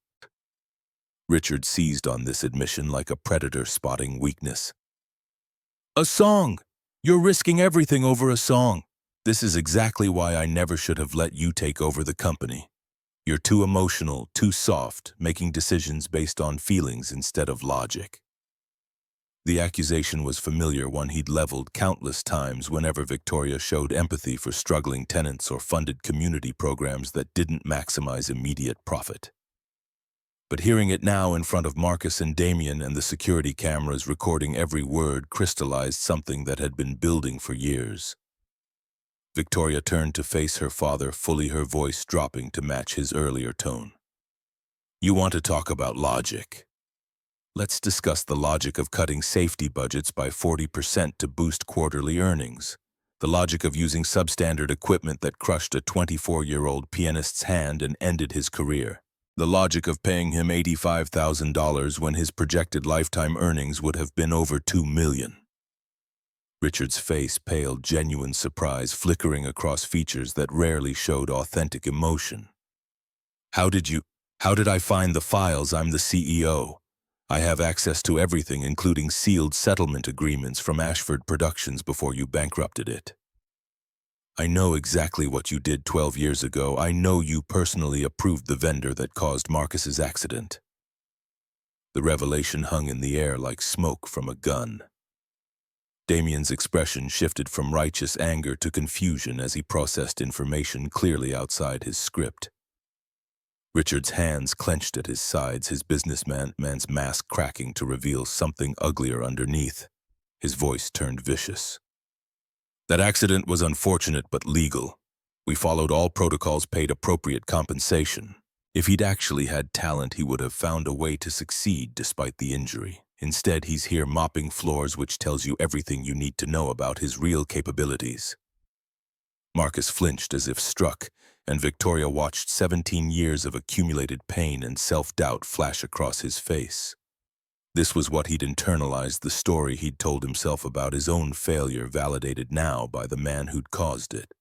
Richard seized on this admission like a predator spotting weakness. "A song! You're risking everything over a song. This is exactly why I never should have let you take over the company. You're too emotional, too soft, making decisions based on feelings instead of logic." The accusation was familiar, one he'd leveled countless times whenever Victoria showed empathy for struggling tenants or funded community programs that didn't maximize immediate profit. But hearing it now in front of Marcus and Damien and the security cameras recording every word crystallized something that had been building for years. Victoria turned to face her father, fully, her voice dropping to match his earlier tone. "You want to talk about logic? Let's discuss the logic of cutting safety budgets by 40% to boost quarterly earnings. The logic of using substandard equipment that crushed a 24-year-old pianist's hand and ended his career. The logic of paying him $85,000 when his projected lifetime earnings would have been over $2 million. Richard's face paled, genuine surprise flickering across features that rarely showed authentic emotion. How did I find the files? I'm the CEO. I have access to everything, including sealed settlement agreements from Ashford Productions before you bankrupted it." I know exactly what you did 12 years ago. I know you personally approved the vendor that caused Marcus's accident. The revelation hung in the air like smoke from a gun. Damien's expression shifted from righteous anger to confusion as he processed information clearly outside his script. Richard's hands clenched at his sides, his businessman's mask cracking to reveal something uglier underneath. His voice turned vicious. That accident was unfortunate but legal. We followed all protocols, paid appropriate compensation. If he'd actually had talent, he would have found a way to succeed despite the injury. Instead, he's here mopping floors, which tells you everything you need to know about his real capabilities. Marcus flinched as if struck, and Victoria watched 17 years of accumulated pain and self-doubt flash across his face. This was what he'd internalized, the story he'd told himself about his own failure, validated now by the man who'd caused it.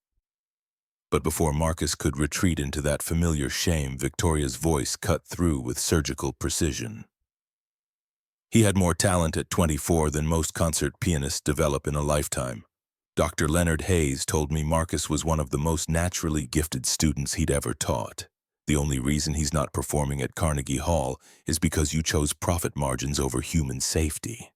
But before Marcus could retreat into that familiar shame, Victoria's voice cut through with surgical precision. He had more talent at 24 than most concert pianists develop in a lifetime. Dr. Leonard Hayes told me Marcus was one of the most naturally gifted students he'd ever taught. The only reason he's not performing at Carnegie Hall is because you chose profit margins over human safety.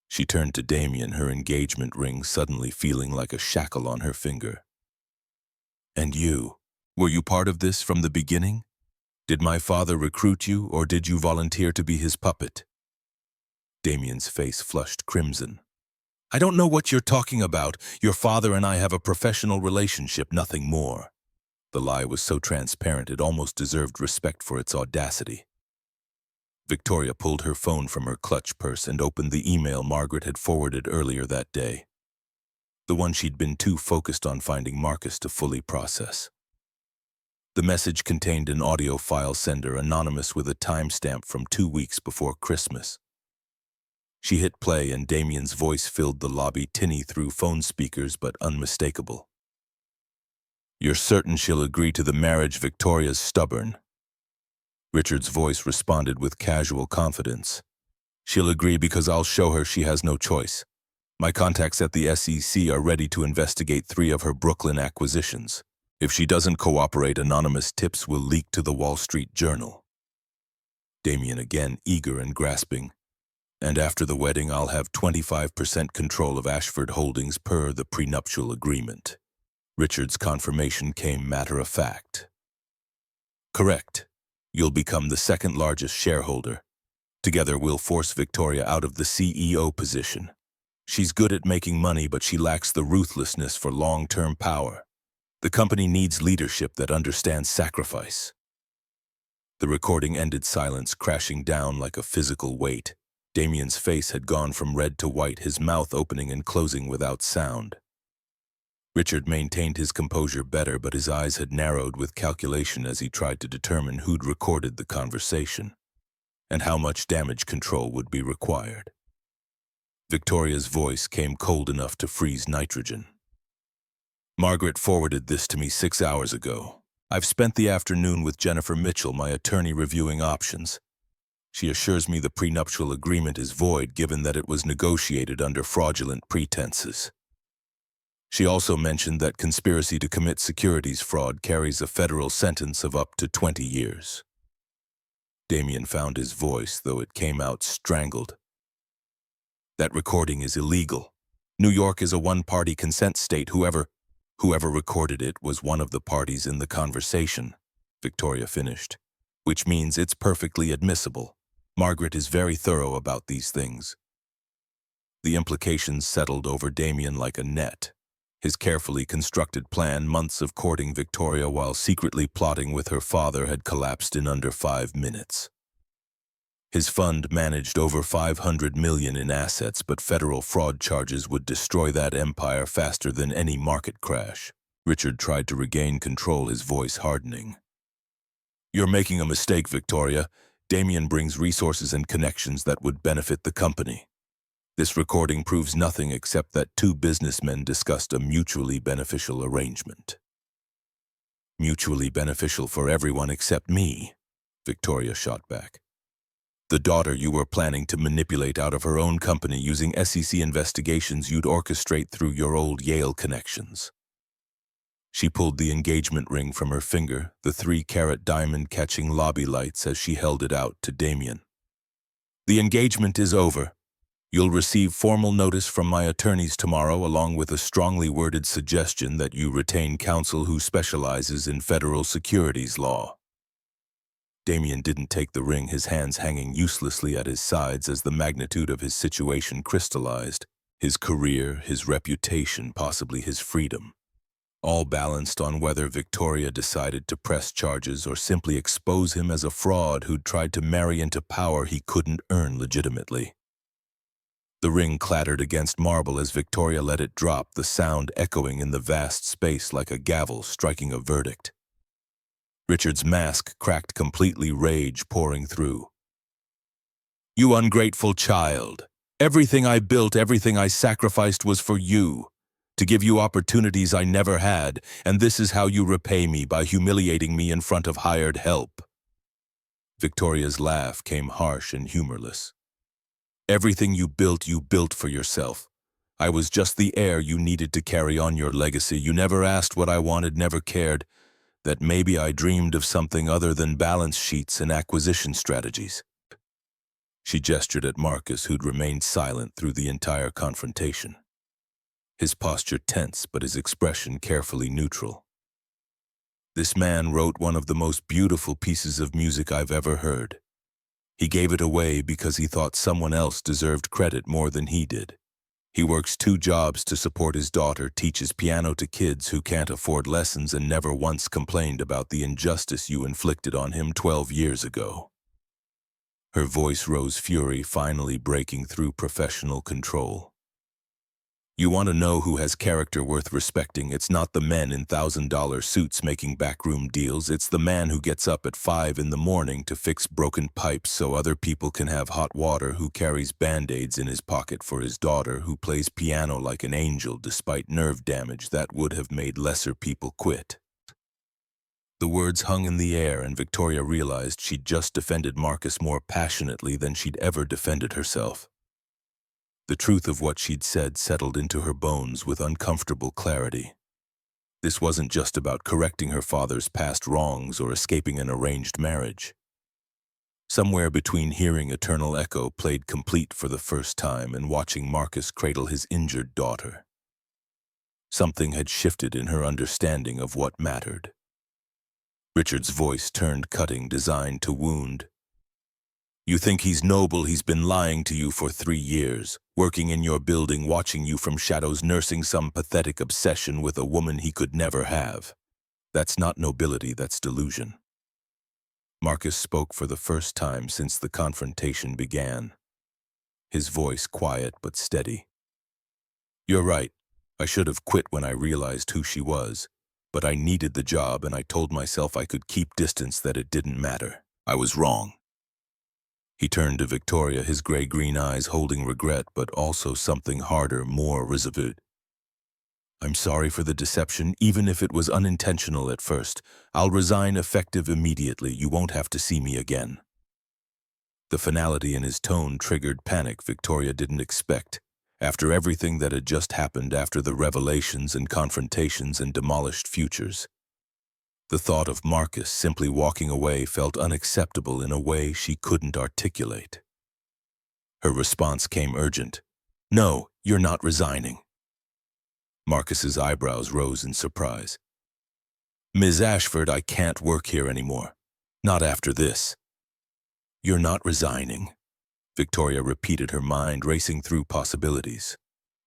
She turned to Damien, her engagement ring suddenly feeling like a shackle on her finger. And you, were you part of this from the beginning? Did my father recruit you, or did you volunteer to be his puppet? Damien's face flushed crimson. I don't know what you're talking about. Your father and I have a professional relationship, nothing more. The lie was so transparent it almost deserved respect for its audacity. Victoria pulled her phone from her clutch purse and opened the email Margaret had forwarded earlier that day. The one she'd been too focused on finding Marcus to fully process. The message contained an audio file sender anonymous with a timestamp from 2 weeks before Christmas. She hit play and Damien's voice filled the lobby, tinny through phone speakers but unmistakable. You're certain she'll agree to the marriage? Victoria's stubborn. Richard's voice responded with casual confidence. She'll agree because I'll show her she has no choice. My contacts at the SEC are ready to investigate 3 of her Brooklyn acquisitions. If she doesn't cooperate, anonymous tips will leak to the Wall Street Journal. Damien again, eager and grasping. And after the wedding, I'll have 25% control of Ashford Holdings per the prenuptial agreement. Richard's confirmation came matter-of-fact. Correct. You'll become the 2nd largest shareholder. Together we'll force Victoria out of the CEO position. She's good at making money, but she lacks the ruthlessness for long-term power. The company needs leadership that understands sacrifice. The recording ended, silence crashing down like a physical weight. Damien's face had gone from red to white, his mouth opening and closing without sound. Richard maintained his composure better, but his eyes had narrowed with calculation as he tried to determine who'd recorded the conversation and how much damage control would be required. Victoria's voice came cold enough to freeze nitrogen. Margaret forwarded this to me 6 hours ago. I've spent the afternoon with Jennifer Mitchell, my attorney, reviewing options. She assures me the prenuptial agreement is void given that it was negotiated under fraudulent pretenses. She also mentioned that conspiracy to commit securities fraud carries a federal sentence of up to 20 years. Damien found his voice, though it came out strangled. That recording is illegal. New York is a one-party consent state. Whoever recorded it was one of the parties in the conversation, Victoria finished, which means it's perfectly admissible. Margaret is very thorough about these things. The implications settled over Damien like a net. His carefully constructed plan, months of courting Victoria while secretly plotting with her father, had collapsed in under 5 minutes. His fund managed over $500 million in assets, but federal fraud charges would destroy that empire faster than any market crash. Richard tried to regain control, his voice hardening. You're making a mistake, Victoria. Damien brings resources and connections that would benefit the company. This recording proves nothing except that 2 businessmen discussed a mutually beneficial arrangement. Mutually beneficial for everyone except me, Victoria shot back. The daughter you were planning to manipulate out of her own company using SEC investigations you'd orchestrate through your old Yale connections. She pulled the engagement ring from her finger, the 3-carat diamond catching lobby lights as she held it out to Damien. "The engagement is over. You'll receive formal notice from my attorneys tomorrow, along with a strongly worded suggestion that you retain counsel who specializes in federal securities law." Damien didn't take the ring, his hands hanging uselessly at his sides as the magnitude of his situation crystallized. His career, his reputation, possibly his freedom. All balanced on whether Victoria decided to press charges or simply expose him as a fraud who'd tried to marry into power he couldn't earn legitimately. The ring clattered against marble as Victoria let it drop, the sound echoing in the vast space like a gavel striking a verdict. Richard's mask cracked completely, rage pouring through. "You ungrateful child. Everything I built, everything I sacrificed was for you, to give you opportunities I never had, and this is how you repay me, by humiliating me in front of hired help." Victoria's laugh came harsh and humorless. "Everything you built for yourself. I was just the heir you needed to carry on your legacy. You never asked what I wanted, never cared that maybe I dreamed of something other than balance sheets and acquisition strategies." She gestured at Marcus, who'd remained silent through the entire confrontation. His posture tense, but his expression carefully neutral. "This man wrote one of the most beautiful pieces of music I've ever heard. He gave it away because he thought someone else deserved credit more than he did. He works 2 jobs to support his daughter, teaches piano to kids who can't afford lessons, and never once complained about the injustice you inflicted on him 12 years ago." Her voice rose, fury finally breaking through professional control. "You want to know who has character worth respecting? It's not the men in $1,000 suits making backroom deals. It's the man who gets up at 5 in the morning to fix broken pipes so other people can have hot water, who carries Band-Aids in his pocket for his daughter, who plays piano like an angel despite nerve damage that would have made lesser people quit." The words hung in the air, and Victoria realized she'd just defended Marcus more passionately than she'd ever defended herself. The truth of what she'd said settled into her bones with uncomfortable clarity. This wasn't just about correcting her father's past wrongs or escaping an arranged marriage. Somewhere between hearing Eternal Echo played complete for the first time and watching Marcus cradle his injured daughter, something had shifted in her understanding of what mattered. Richard's voice turned cutting, designed to wound. "You think he's noble? He's been lying to you for 3 years, working in your building, watching you from shadows, nursing some pathetic obsession with a woman he could never have. That's not nobility, that's delusion." Marcus spoke for the first time since the confrontation began, his voice quiet but steady. "You're right. I should have quit when I realized who she was, but I needed the job and I told myself I could keep distance, that it didn't matter. I was wrong." He turned to Victoria, his gray-green eyes holding regret, but also something harder, more resolute. "I'm sorry for the deception, even if it was unintentional at first. I'll resign effective immediately. You won't have to see me again." The finality in his tone triggered panic Victoria didn't expect. After everything that had just happened, after the revelations and confrontations and demolished futures, the thought of Marcus simply walking away felt unacceptable in a way she couldn't articulate. Her response came urgent. "No, you're not resigning." Marcus's eyebrows rose in surprise. "Ms. Ashford, I can't work here anymore. Not after this." "You're not resigning?" Victoria repeated, her mind racing through possibilities.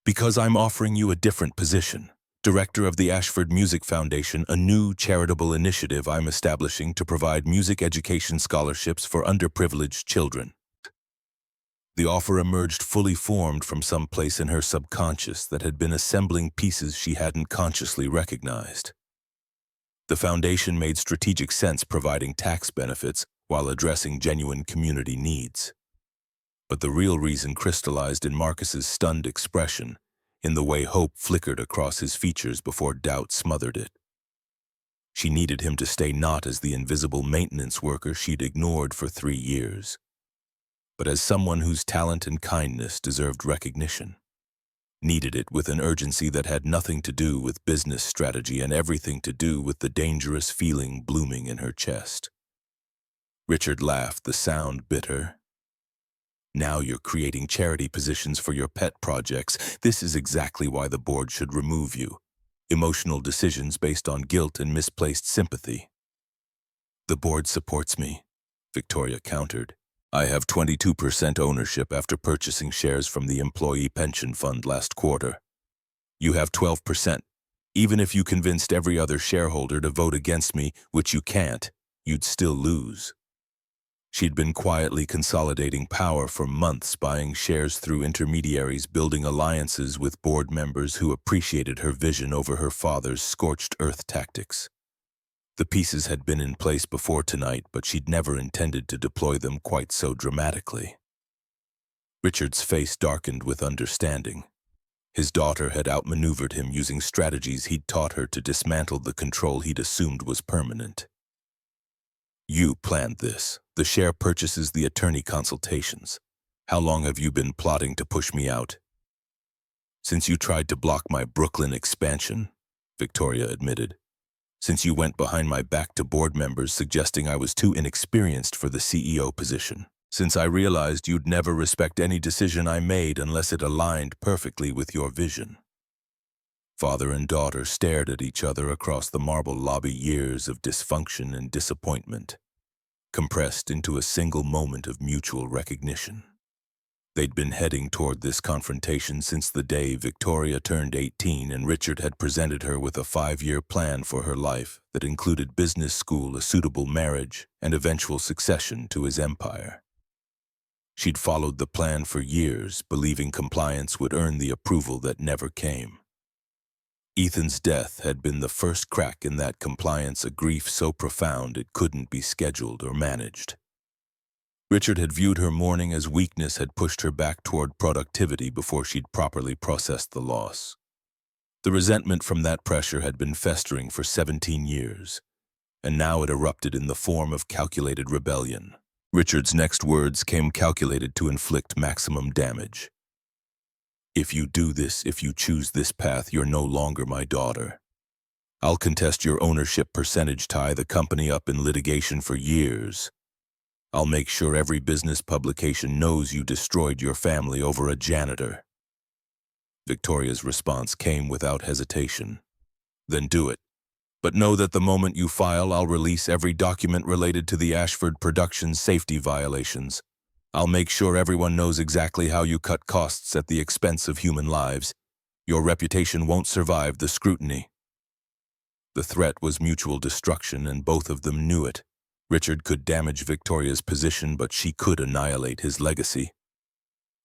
"Because I'm offering you a different position. Director of the Ashford Music Foundation, a new charitable initiative I'm establishing to provide music education scholarships for underprivileged children." The offer emerged fully formed from some place in her subconscious that had been assembling pieces she hadn't consciously recognized. The foundation made strategic sense, providing tax benefits while addressing genuine community needs. But the real reason crystallized in Marcus's stunned expression, in the way hope flickered across his features before doubt smothered it. She needed him to stay, not as the invisible maintenance worker she'd ignored for 3 years, but as someone whose talent and kindness deserved recognition. needed it with an urgency that had nothing to do with business strategy and everything to do with the dangerous feeling blooming in her chest. Richard laughed, the sound bitter. Now you're creating charity positions for your pet projects. This is exactly why the board should remove you. Emotional decisions based on guilt and misplaced sympathy. The board supports me, Victoria countered. I have 22% ownership after purchasing shares from the Employee Pension Fund last quarter. You have 12%. Even if you convinced every other shareholder to vote against me, which you can't, you'd still lose. She'd been quietly consolidating power for months, buying shares through intermediaries, building alliances with board members who appreciated her vision over her father's scorched earth tactics. The pieces had been in place before tonight, but she'd never intended to deploy them quite so dramatically. Richard's face darkened with understanding. His daughter had outmaneuvered him using strategies he'd taught her to dismantle the control he'd assumed was permanent. You planned this, the share purchases, the attorney consultations. How long have you been plotting to push me out? Since you tried to block my Brooklyn expansion, Victoria admitted. Since you went behind my back to board members suggesting I was too inexperienced for the CEO position. Since I realized you'd never respect any decision I made unless it aligned perfectly with your vision. Father and daughter stared at each other across the marble lobby, years of dysfunction and disappointment, compressed into a single moment of mutual recognition. They'd been heading toward this confrontation since the day Victoria turned 18 and Richard had presented her with a 5-year plan for her life that included business school, a suitable marriage, and eventual succession to his empire. She'd followed the plan for years, believing compliance would earn the approval that never came. Ethan's death had been the first crack in that compliance, a grief so profound it couldn't be scheduled or managed. Richard had viewed her mourning as weakness, had pushed her back toward productivity before she'd properly processed the loss. The resentment from that pressure had been festering for 17 years, and now it erupted in the form of calculated rebellion. Richard's next words came calculated to inflict maximum damage. If you do this, if you choose this path, you're no longer my daughter. I'll contest your ownership percentage, tie the company up in litigation for years. I'll make sure every business publication knows you destroyed your family over a janitor. Victoria's response came without hesitation. Then do it. But know that the moment you file, I'll release every document related to the Ashford Productions safety violations. I'll make sure everyone knows exactly how you cut costs at the expense of human lives. Your reputation won't survive the scrutiny. The threat was mutual destruction, and both of them knew it. Richard could damage Victoria's position, but she could annihilate his legacy.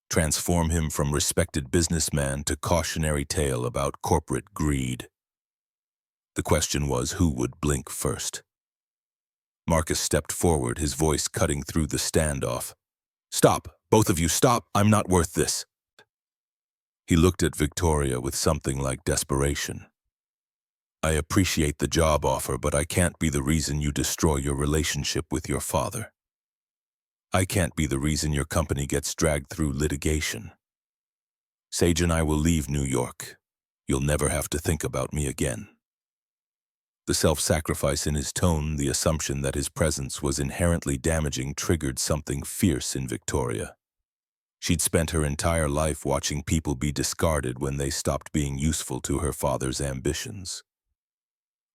Transform him from respected businessman to cautionary tale about corporate greed. The question was, who would blink first? Marcus stepped forward, his voice cutting through the standoff. Stop, both of you, stop, I'm not worth this. He looked at Victoria with something like desperation. I appreciate the job offer, but I can't be the reason you destroy your relationship with your father. I can't be the reason your company gets dragged through litigation. Sage and I will leave New York. You'll never have to think about me again. The self-sacrifice in his tone, the assumption that his presence was inherently damaging, triggered something fierce in Victoria. She'd spent her entire life watching people be discarded when they stopped being useful to her father's ambitions.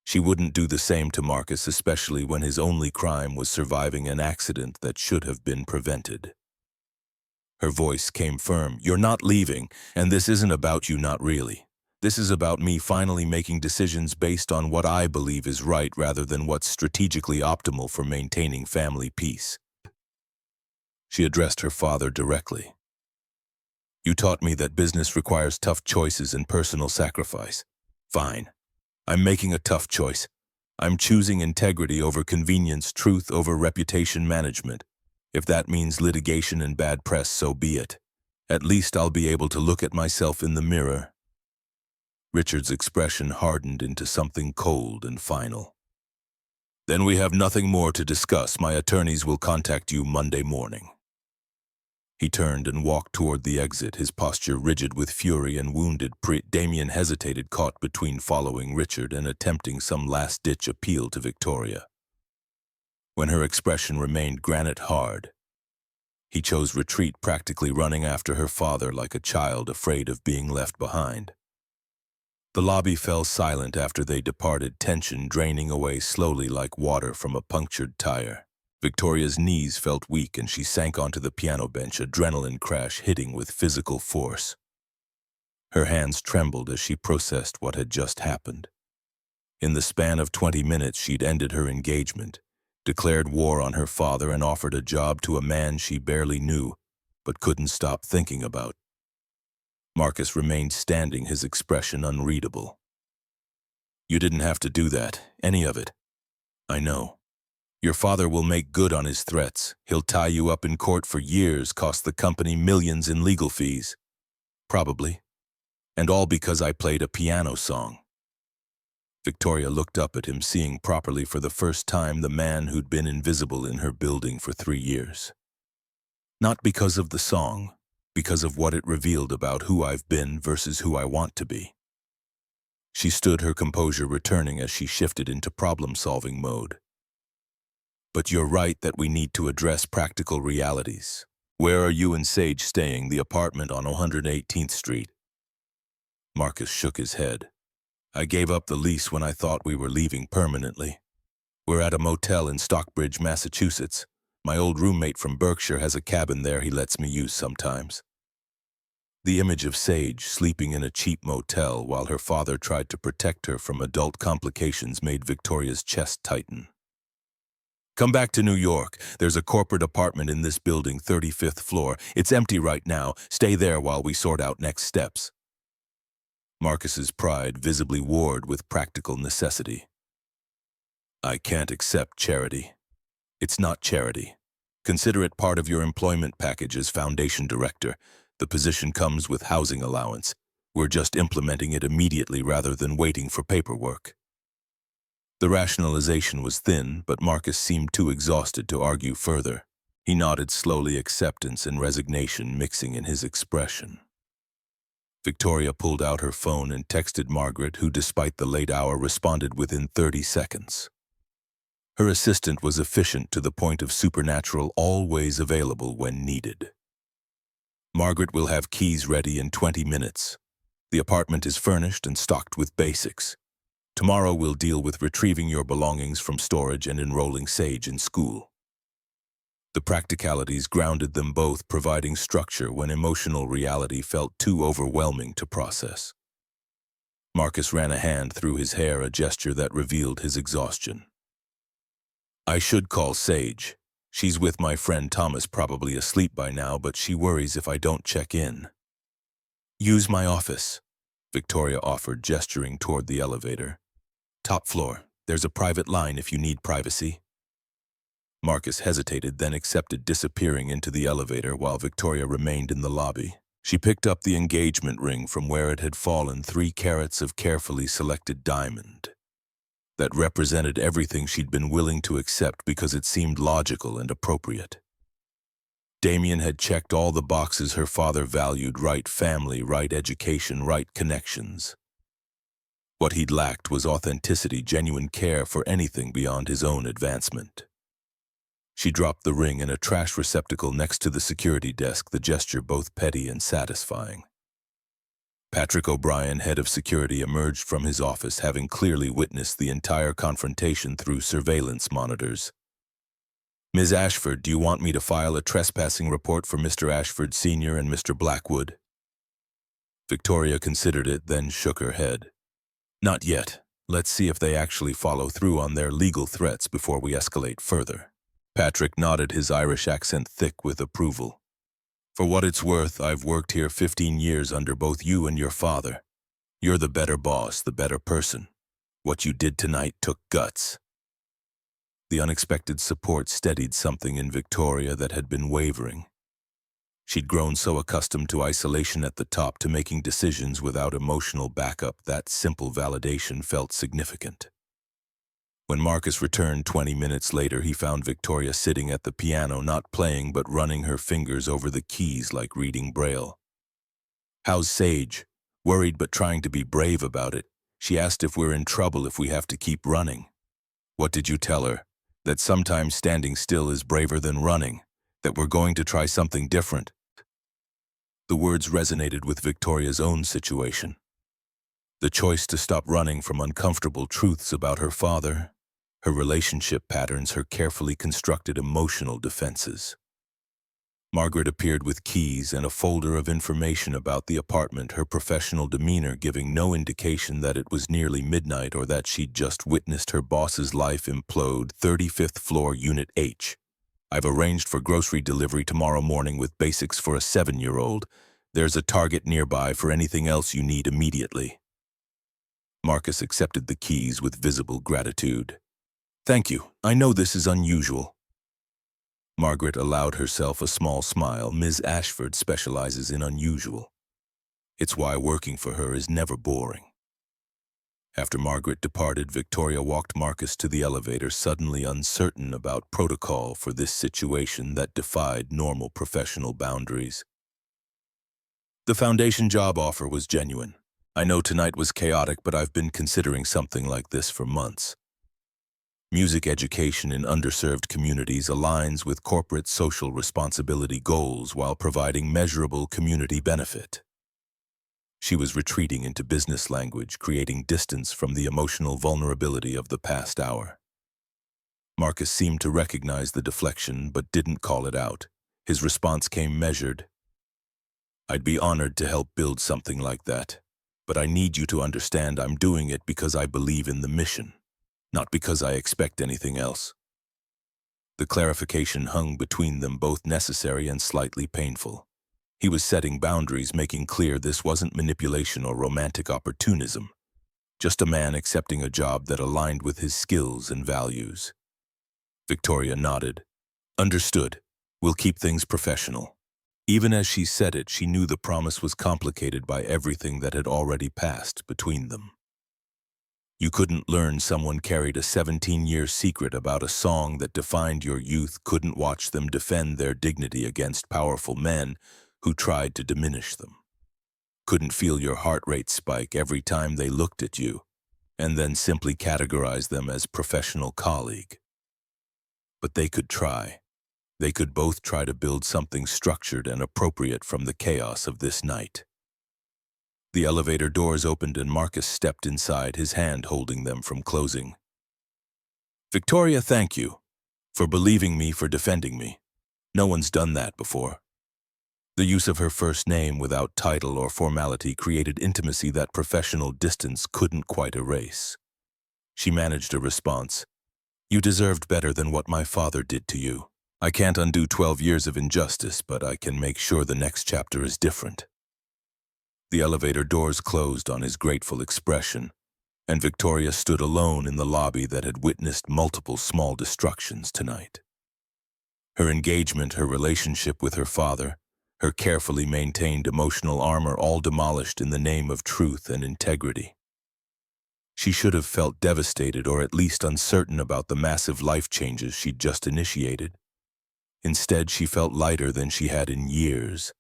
She wouldn't do the same to Marcus, especially when his only crime was surviving an accident that should have been prevented. Her voice came firm. You're not leaving, and this isn't about you, not really. This is about me finally making decisions based on what I believe is right rather than what's strategically optimal for maintaining family peace. She addressed her father directly. You taught me that business requires tough choices and personal sacrifice. Fine. I'm making a tough choice. I'm choosing integrity over convenience, truth over reputation management. If that means litigation and bad press, so be it. At least I'll be able to look at myself in the mirror. Richard's expression hardened into something cold and final. Then we have nothing more to discuss. My attorneys will contact you Monday morning. He turned and walked toward the exit, his posture rigid with fury and wounded. Damien hesitated, caught between following Richard and attempting some last-ditch appeal to Victoria. When her expression remained granite hard, he chose retreat, practically running after her father like a child afraid of being left behind. The lobby fell silent after they departed, tension draining away slowly like water from a punctured tire. Victoria's knees felt weak and she sank onto the piano bench, adrenaline crash hitting with physical force. Her hands trembled as she processed what had just happened. In the span of 20 minutes, she'd ended her engagement, declared war on her father, and offered a job to a man she barely knew, but couldn't stop thinking about. Marcus remained standing, his expression unreadable. "You didn't have to do that, any of it. I know. Your father will make good on his threats. He'll tie you up in court for years, cost the company millions in legal fees. Probably. And all because I played a piano song." Victoria looked up at him, seeing properly for the first time the man who'd been invisible in her building for 3 years. Not because of the song, because of what it revealed about who I've been versus who I want to be. She stood, her composure returning as she shifted into problem-solving mode. "But you're right that we need to address practical realities. Where are you and Sage staying? The apartment on 118th Street? Marcus shook his head. "I gave up the lease when I thought we were leaving permanently. We're at a motel in Stockbridge, Massachusetts. My old roommate from Berkshire has a cabin there he lets me use sometimes." The image of Sage sleeping in a cheap motel while her father tried to protect her from adult complications made Victoria's chest tighten. "Come back to New York. There's a corporate apartment in this building, 35th floor. It's empty right now. Stay there while we sort out next steps." Marcus's pride visibly warred with practical necessity. "I can't accept charity. It's not charity. Consider it part of your employment package as foundation director. The position comes with housing allowance. We're just implementing it immediately rather than waiting for paperwork." The rationalization was thin, but Marcus seemed too exhausted to argue further. He nodded slowly, acceptance and resignation mixing in his expression. Victoria pulled out her phone and texted Margaret, who, despite the late hour, responded within 30 seconds. Her assistant was efficient to the point of supernatural, always available when needed. "Margaret will have keys ready in 20 minutes. The apartment is furnished and stocked with basics. Tomorrow we'll deal with retrieving your belongings from storage and enrolling Sage in school." The practicalities grounded them both, providing structure when emotional reality felt too overwhelming to process. Marcus ran a hand through his hair, a gesture that revealed his exhaustion. "I should call Sage. She's with my friend Thomas, probably asleep by now, but she worries if I don't check in." "Use my office," Victoria offered, gesturing toward the elevator. "Top floor. There's a private line if you need privacy." Marcus hesitated, then accepted, disappearing into the elevator while Victoria remained in the lobby. She picked up the engagement ring from where it had fallen, 3 carats of carefully selected diamond. That represented everything she'd been willing to accept because it seemed logical and appropriate. Damien had checked all the boxes her father valued: right family, right education, right connections. What he'd lacked was authenticity, genuine care for anything beyond his own advancement. She dropped the ring in a trash receptacle next to the security desk, the gesture both petty and satisfying. Patrick O'Brien, head of security, emerged from his office, having clearly witnessed the entire confrontation through surveillance monitors. "Ms. Ashford, do you want me to file a trespassing report for Mr. Ashford Sr. and Mr. Blackwood?" Victoria considered it, then shook her head. "Not yet. Let's see if they actually follow through on their legal threats before we escalate further." Patrick nodded, his Irish accent thick with approval. "For what it's worth, I've worked here 15 years under both you and your father. You're the better boss, the better person. What you did tonight took guts." The unexpected support steadied something in Victoria that had been wavering. She'd grown so accustomed to isolation at the top, to making decisions without emotional backup, that simple validation felt significant. When Marcus returned 20 minutes later, he found Victoria sitting at the piano, not playing but running her fingers over the keys like reading Braille. "How's Sage?" Worried but trying to be brave about it, she asked if we're in trouble if we have to keep running. "What did you tell her? That sometimes standing still is braver than running, that we're going to try something different." The words resonated with Victoria's own situation. The choice to stop running from uncomfortable truths about her father, her relationship patterns, her carefully constructed emotional defenses. Margaret appeared with keys and a folder of information about the apartment, her professional demeanor giving no indication that it was nearly midnight or that she'd just witnessed her boss's life implode. 35th floor, Unit H. "I've arranged for grocery delivery tomorrow morning with basics for a 7-year-old. There's a Target nearby for anything else you need immediately." Marcus accepted the keys with visible gratitude. "Thank you. I know this is unusual." Margaret allowed herself a small smile. Ms. Ashford specializes in unusual. It's why working for her is never boring. After Margaret departed, Victoria walked Marcus to the elevator, suddenly uncertain about protocol for this situation that defied normal professional boundaries. "The foundation job offer was genuine. I know tonight was chaotic, but I've been considering something like this for months. Music education in underserved communities aligns with corporate social responsibility goals while providing measurable community benefit." She was retreating into business language, creating distance from the emotional vulnerability of the past hour. Marcus seemed to recognize the deflection but didn't call it out. His response came measured. "I'd be honored to help build something like that, but I need you to understand I'm doing it because I believe in the mission, not because I expect anything else." The clarification hung between them, both necessary and slightly painful. He was setting boundaries, making clear this wasn't manipulation or romantic opportunism, just a man accepting a job that aligned with his skills and values. Victoria nodded. "Understood. We'll keep things professional." Even as she said it, she knew the promise was complicated by everything that had already passed between them. You couldn't learn someone carried a 17-year secret about a song that defined your youth, couldn't watch them defend their dignity against powerful men who tried to diminish them, couldn't feel your heart rate spike every time they looked at you, and then simply categorize them as professional colleague. But they could try. They could both try to build something structured and appropriate from the chaos of this night. The elevator doors opened and Marcus stepped inside, his hand holding them from closing. "Victoria, thank you. For believing me, for defending me. No one's done that before." The use of her first name without title or formality created intimacy that professional distance couldn't quite erase. She managed a response. "You deserved better than what my father did to you. I can't undo 12 years of injustice, but I can make sure the next chapter is different." The elevator doors closed on his grateful expression, and Victoria stood alone in the lobby that had witnessed multiple small destructions tonight. Her engagement, her relationship with her father, her carefully maintained emotional armor, all demolished in the name of truth and integrity. She should have felt devastated or at least uncertain about the massive life changes she'd just initiated. Instead, she felt lighter than she had in years,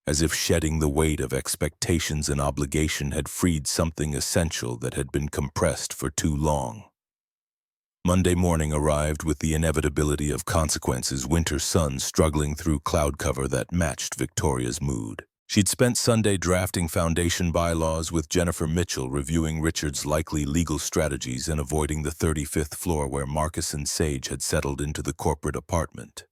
as if shedding the weight of expectations and obligation had freed something essential that had been compressed for too long. Monday morning arrived with the inevitability of consequences, winter sun struggling through cloud cover that matched Victoria's mood. She'd spent Sunday drafting foundation bylaws with Jennifer Mitchell, reviewing Richard's likely legal strategies and avoiding the 35th floor where Marcus and Sage had settled into the corporate apartment.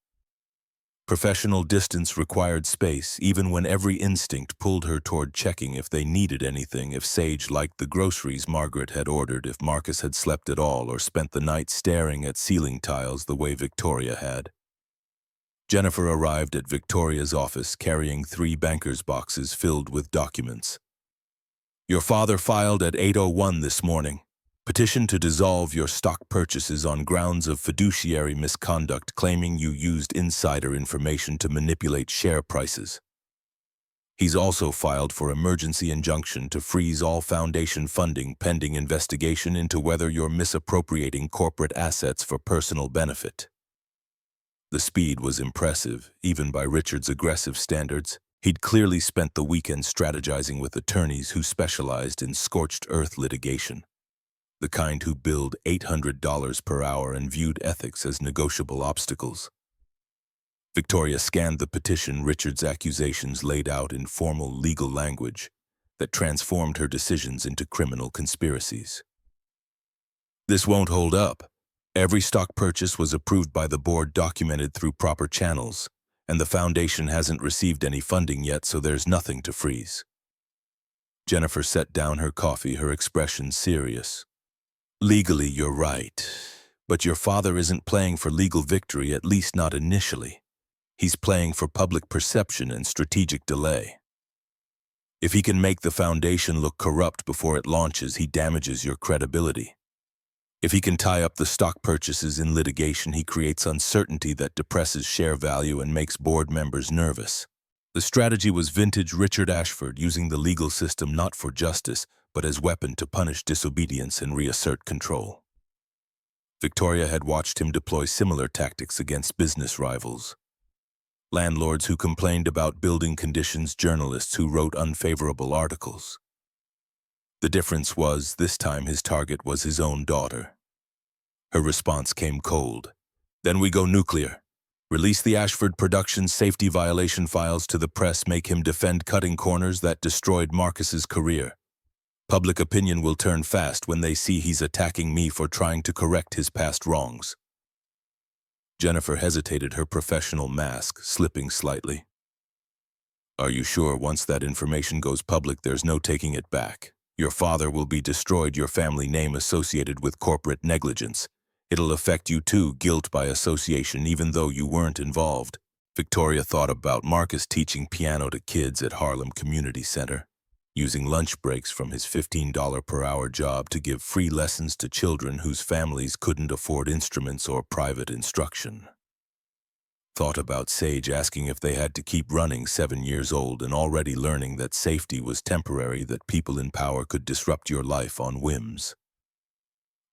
Professional distance required space, even when every instinct pulled her toward checking if they needed anything, if Sage liked the groceries Margaret had ordered, if Marcus had slept at all or spent the night staring at ceiling tiles the way Victoria had. Jennifer arrived at Victoria's office carrying 3 banker's boxes filled with documents. "Your father filed at 8:01 this morning. Petition to dissolve your stock purchases on grounds of fiduciary misconduct, claiming you used insider information to manipulate share prices." He's also filed for emergency injunction to freeze all foundation funding pending investigation into whether you're misappropriating corporate assets for personal benefit. The speed was impressive, even by Richard's aggressive standards. He'd clearly spent the weekend strategizing with attorneys who specialized in scorched earth litigation, the kind who billed $800 per hour and viewed ethics as negotiable obstacles. Victoria scanned the petition Richard's accusations laid out in formal legal language that transformed her decisions into criminal conspiracies. This won't hold up. Every stock purchase was approved by the board, documented through proper channels, and the foundation hasn't received any funding yet, so there's nothing to freeze. Jennifer set down her coffee, her expression serious. Legally, you're right, but your father isn't playing for legal victory, at least not initially. He's playing for public perception and strategic delay. If he can make the foundation look corrupt before it launches, he damages your credibility. If he can tie up the stock purchases in litigation, he creates uncertainty that depresses share value and makes board members nervous. The strategy was vintage Richard Ashford, using the legal system not for justice, but as weapon to punish disobedience and reassert control. Victoria had watched him deploy similar tactics against business rivals. Landlords who complained about building conditions, journalists who wrote unfavorable articles. The difference was, this time his target was his own daughter. Her response came cold. Then we go nuclear. Release the Ashford Productions safety violation files to the press, make him defend cutting corners that destroyed Marcus's career. Public opinion will turn fast when they see he's attacking me for trying to correct his past wrongs. Jennifer hesitated, her professional mask slipping slightly. Are you sure once that information goes public, there's no taking it back? Your father will be destroyed, your family name associated with corporate negligence. It'll affect you too, guilt by association, even though you weren't involved. Victoria thought about Marcus teaching piano to kids at Harlem Community Center, using lunch breaks from his $15 per hour job to give free lessons to children whose families couldn't afford instruments or private instruction. Thought about Sage asking if they had to keep running, 7 years old and already learning that safety was temporary, that people in power could disrupt your life on whims.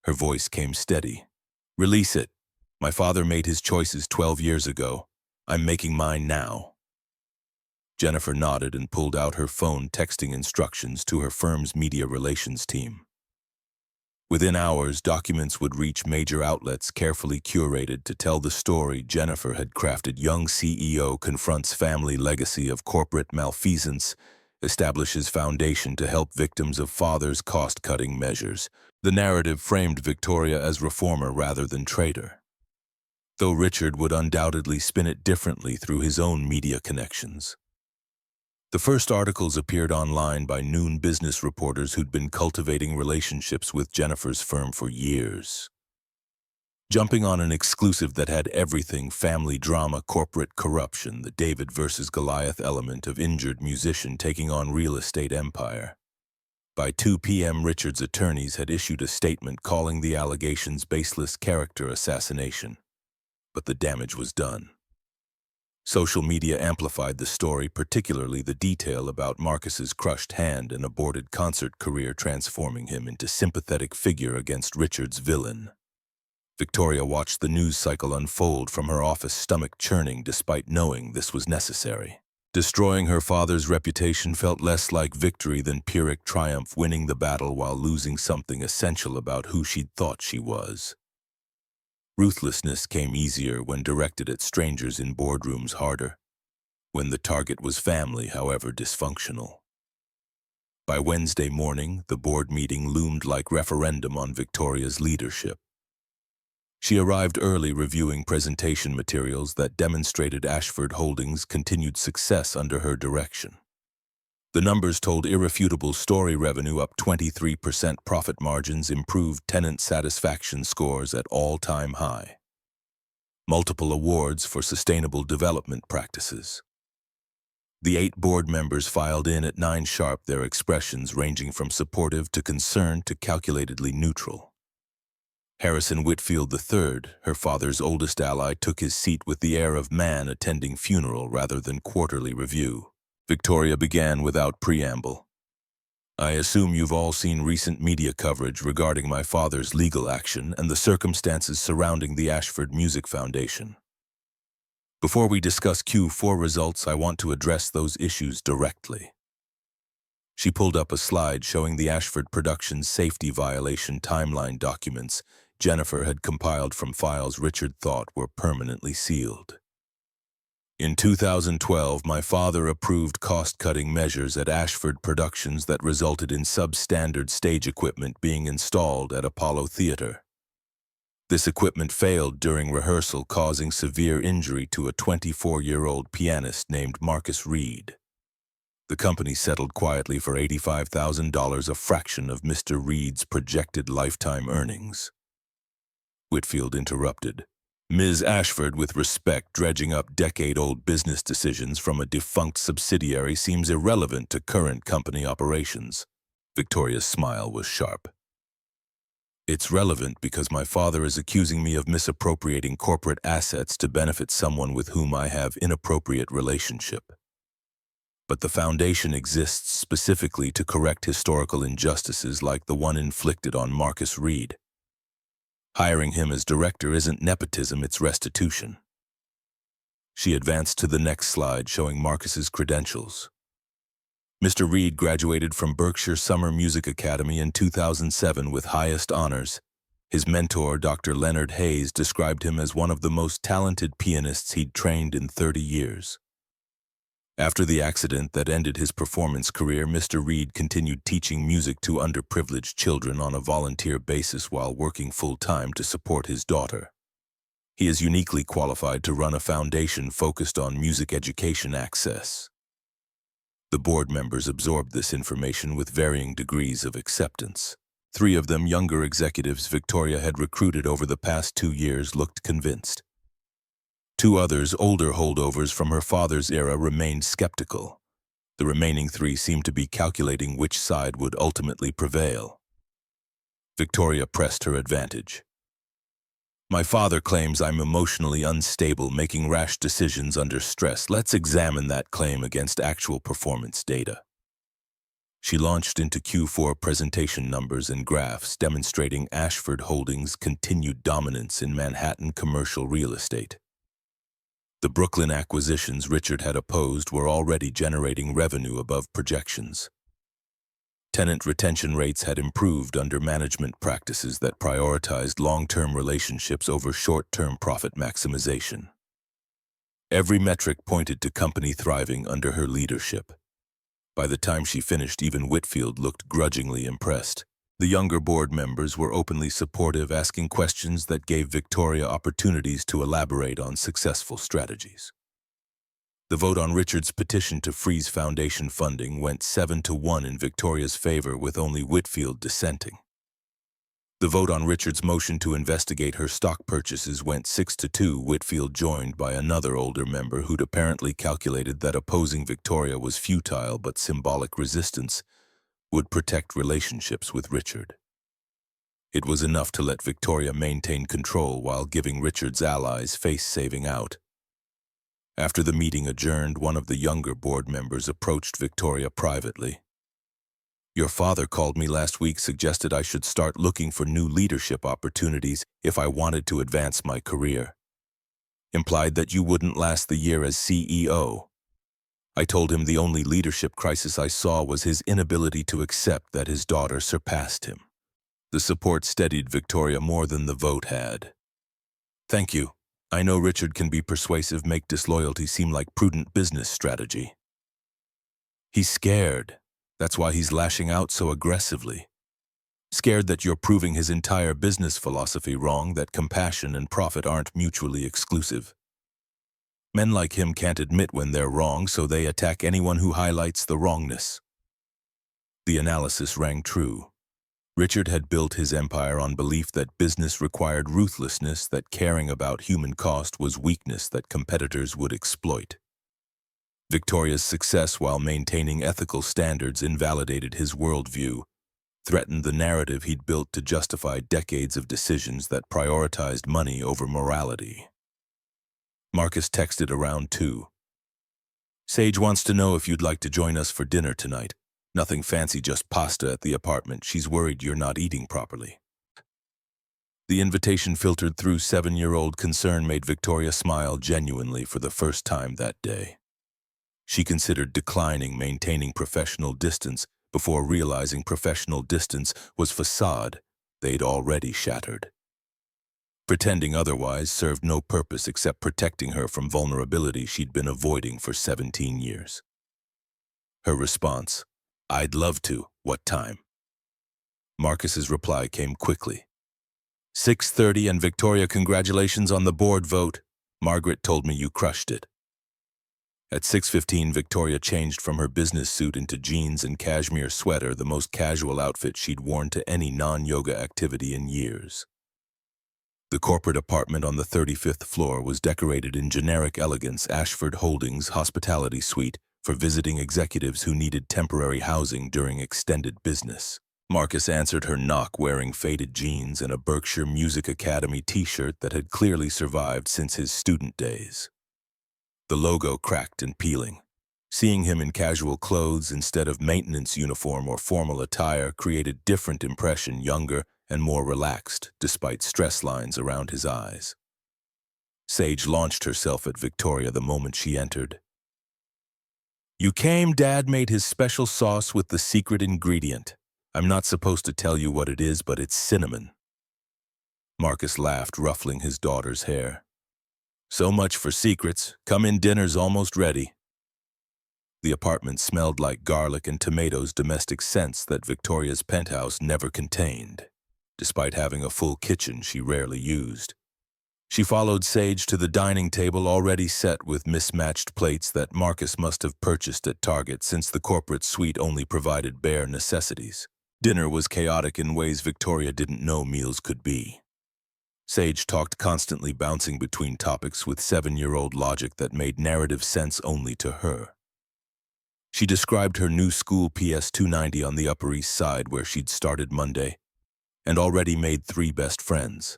Her voice came steady. Release it. My father made his choices 12 years ago. I'm making mine now. Jennifer nodded and pulled out her phone, texting instructions to her firm's media relations team. Within hours, documents would reach major outlets, carefully curated to tell the story Jennifer had crafted. Young CEO confronts family legacy of corporate malfeasance, establishes foundation to help victims of father's cost-cutting measures. The narrative framed Victoria as reformer rather than traitor, though Richard would undoubtedly spin it differently through his own media connections. The first articles appeared online by noon business reporters who'd been cultivating relationships with Jennifer's firm for years. Jumping on an exclusive that had everything: family drama, corporate corruption, the David versus Goliath element of injured musician taking on real estate empire. By 2 p.m., Richard's attorneys had issued a statement calling the allegations baseless character assassination. But the damage was done. Social media amplified the story, particularly the detail about Marcus's crushed hand and aborted concert career, transforming him into sympathetic figure against Richard's villain. Victoria watched the news cycle unfold from her office, stomach churning despite knowing this was necessary. Destroying her father's reputation felt less like victory than Pyrrhic triumph, winning the battle while losing something essential about who she'd thought she was. Ruthlessness came easier when directed at strangers, in boardrooms harder, when the target was family, however dysfunctional. By Wednesday morning, the board meeting loomed like referendum on Victoria's leadership. She arrived early, reviewing presentation materials that demonstrated Ashford Holdings' continued success under her direction. The numbers told irrefutable story: revenue up 23%, profit margins improved, tenant satisfaction scores at all-time high. Multiple awards for sustainable development practices. The 8 board members filed in at 9 sharp, their expressions ranging from supportive to concerned to calculatedly neutral. Harrison Whitfield III, her father's oldest ally, took his seat with the air of man attending funeral rather than quarterly review. Victoria began without preamble. I assume you've all seen recent media coverage regarding my father's legal action and the circumstances surrounding the Ashford Music Foundation. Before we discuss Q4 results, I want to address those issues directly. She pulled up a slide showing the Ashford Productions safety violation timeline documents Jennifer had compiled from files Richard thought were permanently sealed. In 2012, my father approved cost-cutting measures at Ashford Productions that resulted in substandard stage equipment being installed at Apollo Theater. This equipment failed during rehearsal, causing severe injury to a 24-year-old pianist named Marcus Reed. The company settled quietly for $85,000, a fraction of Mr. Reed's projected lifetime earnings. Whitfield interrupted. Ms. Ashford, with respect, dredging up decade-old business decisions from a defunct subsidiary seems irrelevant to current company operations. Victoria's smile was sharp. It's relevant because my father is accusing me of misappropriating corporate assets to benefit someone with whom I have inappropriate relationship. But the foundation exists specifically to correct historical injustices like the one inflicted on Marcus Reed. Hiring him as director isn't nepotism, it's restitution. She advanced to the next slide showing Marcus's credentials. Mr. Reed graduated from Berkshire Summer Music Academy in 2007 with highest honors. His mentor, Dr. Leonard Hayes, described him as one of the most talented pianists he'd trained in 30 years. After the accident that ended his performance career, Mr. Reed continued teaching music to underprivileged children on a volunteer basis while working full-time to support his daughter. He is uniquely qualified to run a foundation focused on music education access. The board members absorbed this information with varying degrees of acceptance. 3 of them, younger executives Victoria had recruited over the past 2 years, looked convinced. 2 others, older holdovers from her father's era, remained skeptical. The remaining 3 seemed to be calculating which side would ultimately prevail. Victoria pressed her advantage. My father claims I'm emotionally unstable, making rash decisions under stress. Let's examine that claim against actual performance data. She launched into Q4 presentation numbers and graphs demonstrating Ashford Holdings' continued dominance in Manhattan commercial real estate. The Brooklyn acquisitions Richard had opposed were already generating revenue above projections. Tenant retention rates had improved under management practices that prioritized long-term relationships over short-term profit maximization. Every metric pointed to company thriving under her leadership. By the time she finished, even Whitfield looked grudgingly impressed. The younger board members were openly supportive, asking questions that gave Victoria opportunities to elaborate on successful strategies. The vote on Richard's petition to freeze foundation funding went 7-1 in Victoria's favor, with only Whitfield dissenting. The vote on Richard's motion to investigate her stock purchases went 6-2, Whitfield joined by another older member who'd apparently calculated that opposing Victoria was futile, but symbolic resistance would protect relationships with Richard. It was enough to let Victoria maintain control while giving Richard's allies face-saving out. After the meeting adjourned, one of the younger board members approached Victoria privately. Your father called me last week, suggested I should start looking for new leadership opportunities if I wanted to advance my career. Implied that you wouldn't last the year as CEO. I told him the only leadership crisis I saw was his inability to accept that his daughter surpassed him. The support steadied Victoria more than the vote had. Thank you. I know Richard can be persuasive, make disloyalty seem like prudent business strategy. He's scared. That's why he's lashing out so aggressively. Scared that you're proving his entire business philosophy wrong, that compassion and profit aren't mutually exclusive. Men like him can't admit when they're wrong, so they attack anyone who highlights the wrongness. The analysis rang true. Richard had built his empire on belief that business required ruthlessness, that caring about human cost was weakness that competitors would exploit. Victoria's success while maintaining ethical standards invalidated his worldview, threatened the narrative he'd built to justify decades of decisions that prioritized money over morality. Marcus texted around 2. Sage wants to know if you'd like to join us for dinner tonight. Nothing fancy, just pasta at the apartment. She's worried you're not eating properly. The invitation filtered through 7-year-old concern made Victoria smile genuinely for the first time that day. She considered declining, maintaining professional distance before realizing professional distance was facade they'd already shattered. Pretending otherwise served no purpose except protecting her from vulnerability she'd been avoiding for 17 years. Her response, "I'd love to. What time?" Marcus's reply came quickly. 6:30 and Victoria, congratulations on the board vote. Margaret told me you crushed it. At 6:15, Victoria changed from her business suit into jeans and cashmere sweater, the most casual outfit she'd worn to any non-yoga activity in years. The corporate apartment on the 35th floor was decorated in generic elegance, Ashford Holdings hospitality suite for visiting executives who needed temporary housing during extended business. Marcus answered her knock wearing faded jeans and a Berkshire Music Academy t-shirt that had clearly survived since his student days. The logo cracked and peeling. Seeing him in casual clothes instead of maintenance uniform or formal attire created different impression, younger and more relaxed, despite stress lines around his eyes. Sage launched herself at Victoria the moment she entered. "You came, Dad made his special sauce with the secret ingredient. I'm not supposed to tell you what it is, but it's cinnamon." Marcus laughed, ruffling his daughter's hair. "So much for secrets. Come in, dinner's almost ready." The apartment smelled like garlic and tomatoes, domestic scents that Victoria's penthouse never contained. Despite having a full kitchen she rarely used. She followed Sage to the dining table already set with mismatched plates that Marcus must have purchased at Target since the corporate suite only provided bare necessities. Dinner was chaotic in ways Victoria didn't know meals could be. Sage talked constantly, bouncing between topics with 7-year-old logic that made narrative sense only to her. She described her new school PS 290 on the Upper East Side where she'd started Monday, and already made 3 best friends.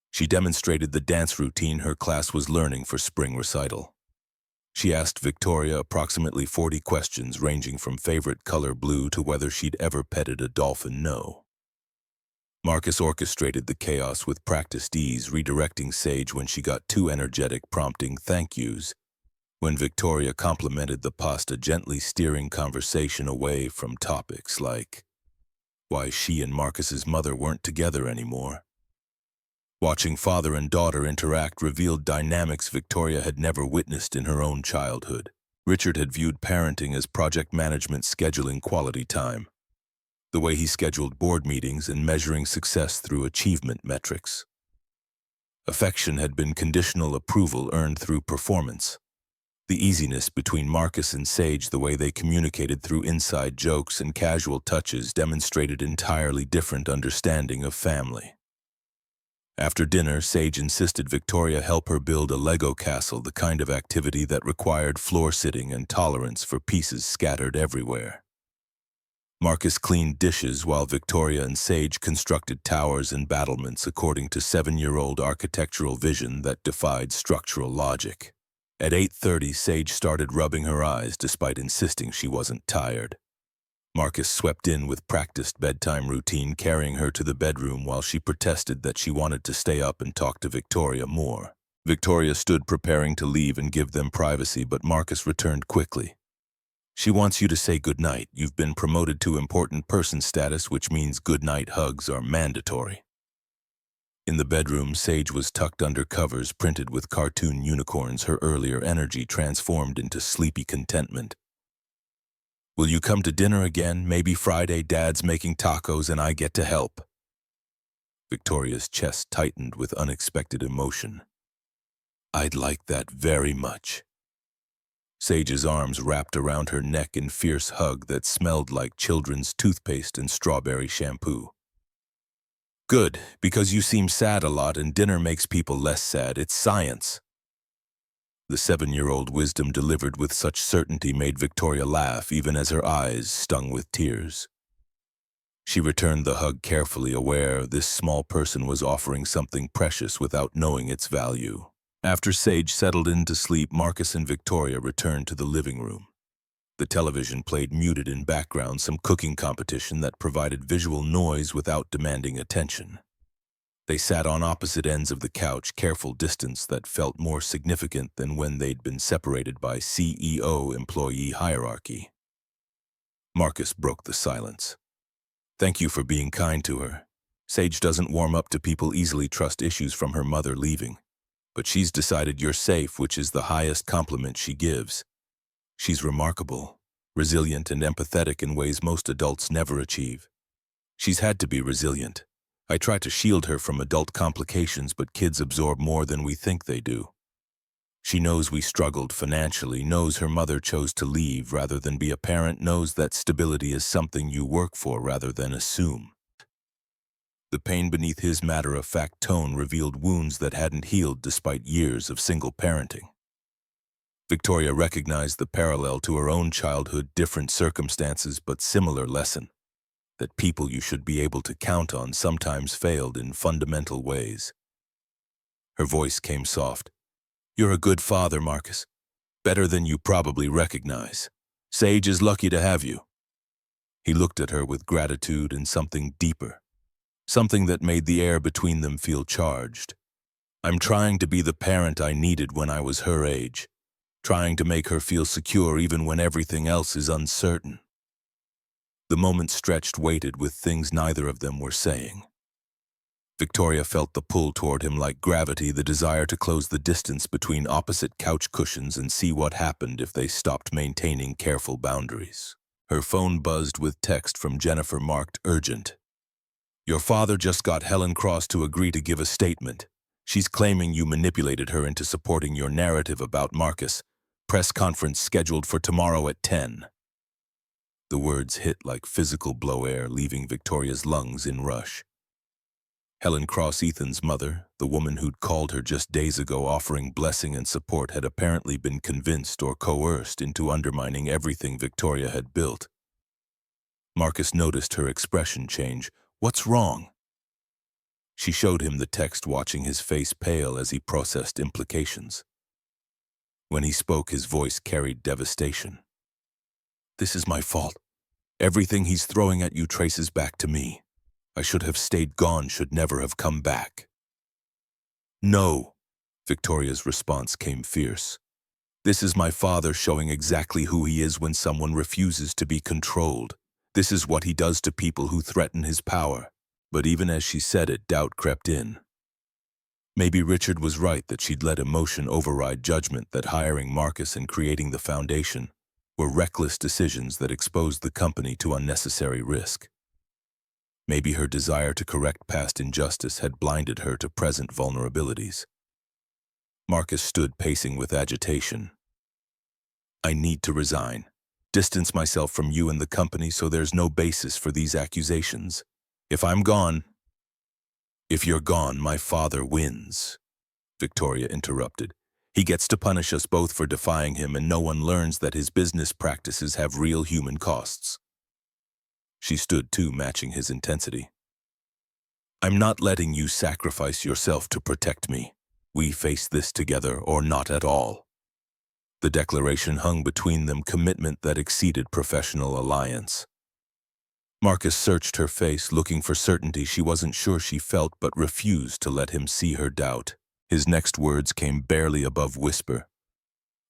She demonstrated the dance routine her class was learning for spring recital. She asked Victoria approximately 40 questions ranging from favorite color blue to whether she'd ever petted a dolphin. No. Marcus orchestrated the chaos with practiced ease, redirecting Sage when she got too energetic, prompting thank yous. When Victoria complimented the pasta, gently steering conversation away from topics like why she and Marcus's mother weren't together anymore. Watching father and daughter interact revealed dynamics Victoria had never witnessed in her own childhood. Richard had viewed parenting as project management, scheduling quality time, the way he scheduled board meetings and measuring success through achievement metrics. Affection had been conditional approval earned through performance. The easiness between Marcus and Sage, the way they communicated through inside jokes and casual touches, demonstrated entirely different understanding of family. After dinner, Sage insisted Victoria help her build a Lego castle, the kind of activity that required floor sitting and tolerance for pieces scattered everywhere. Marcus cleaned dishes while Victoria and Sage constructed towers and battlements according to 7-year-old architectural vision that defied structural logic. At 8:30, Sage started rubbing her eyes despite insisting she wasn't tired. Marcus swept in with practiced bedtime routine, carrying her to the bedroom while she protested that she wanted to stay up and talk to Victoria more. Victoria stood preparing to leave and give them privacy, but Marcus returned quickly. "She wants you to say goodnight. You've been promoted to important person status, which means goodnight hugs are mandatory." In the bedroom, Sage was tucked under covers printed with cartoon unicorns, her earlier energy transformed into sleepy contentment. "Will you come to dinner again? Maybe Friday. Dad's making tacos and I get to help." Victoria's chest tightened with unexpected emotion. "I'd like that very much." Sage's arms wrapped around her neck in fierce hug that smelled like children's toothpaste and strawberry shampoo. "Good, because you seem sad a lot and dinner makes people less sad. It's science." The 7-year-old wisdom delivered with such certainty made Victoria laugh, even as her eyes stung with tears. She returned the hug carefully, aware this small person was offering something precious without knowing its value. After Sage settled in to sleep, Marcus and Victoria returned to the living room. The television played muted in background, some cooking competition that provided visual noise without demanding attention. They sat on opposite ends of the couch, careful distance that felt more significant than when they'd been separated by CEO-employee hierarchy. Marcus broke the silence. "Thank you for being kind to her. Sage doesn't warm up to people easily, trust issues from her mother leaving. But she's decided you're safe, which is the highest compliment she gives. She's remarkable, resilient and empathetic in ways most adults never achieve. She's had to be resilient. I try to shield her from adult complications, but kids absorb more than we think they do. She knows we struggled financially, knows her mother chose to leave rather than be a parent, knows that stability is something you work for rather than assume." The pain beneath his matter-of-fact tone revealed wounds that hadn't healed despite years of single parenting. Victoria recognized the parallel to her own childhood, different circumstances but similar lesson, that people you should be able to count on sometimes failed in fundamental ways. Her voice came soft. "You're a good father, Marcus. Better than you probably recognize. Sage is lucky to have you." He looked at her with gratitude and something deeper, something that made the air between them feel charged. "I'm trying to be the parent I needed when I was her age, trying to make her feel secure even when everything else is uncertain." The moment stretched, weighted with things neither of them were saying. Victoria felt the pull toward him like gravity, the desire to close the distance between opposite couch cushions and see what happened if they stopped maintaining careful boundaries. Her phone buzzed with text from Jennifer marked urgent. "Your father just got Helen Cross to agree to give a statement. She's claiming you manipulated her into supporting your narrative about Marcus. Press conference scheduled for tomorrow at 10. The words hit like physical blow air, leaving Victoria's lungs in rush. Helen Cross, Ethan's mother, the woman who'd called her just days ago offering blessing and support, had apparently been convinced or coerced into undermining everything Victoria had built. Marcus noticed her expression change. "What's wrong?" She showed him the text, watching his face pale as he processed implications. When he spoke, his voice carried devastation. "This is my fault. Everything he's throwing at you traces back to me. I should have stayed gone, should never have come back." "No," Victoria's response came fierce. "This is my father showing exactly who he is when someone refuses to be controlled. This is what he does to people who threaten his power." But even as she said it, doubt crept in. Maybe Richard was right that she'd let emotion override judgment, that hiring Marcus and creating the foundation were reckless decisions that exposed the company to unnecessary risk. Maybe her desire to correct past injustice had blinded her to present vulnerabilities. Marcus stood pacing with agitation. "I need to resign, distance myself from you and the company so there's no basis for these accusations. If I'm gone—" "If you're gone, my father wins," Victoria interrupted. "He gets to punish us both for defying him, and no one learns that his business practices have real human costs." She stood too, matching his intensity. "I'm not letting you sacrifice yourself to protect me. We face this together or not at all." The declaration hung between them, commitment that exceeded professional alliance. Marcus searched her face, looking for certainty. She wasn't sure she felt, but refused to let him see her doubt. His next words came barely above whisper.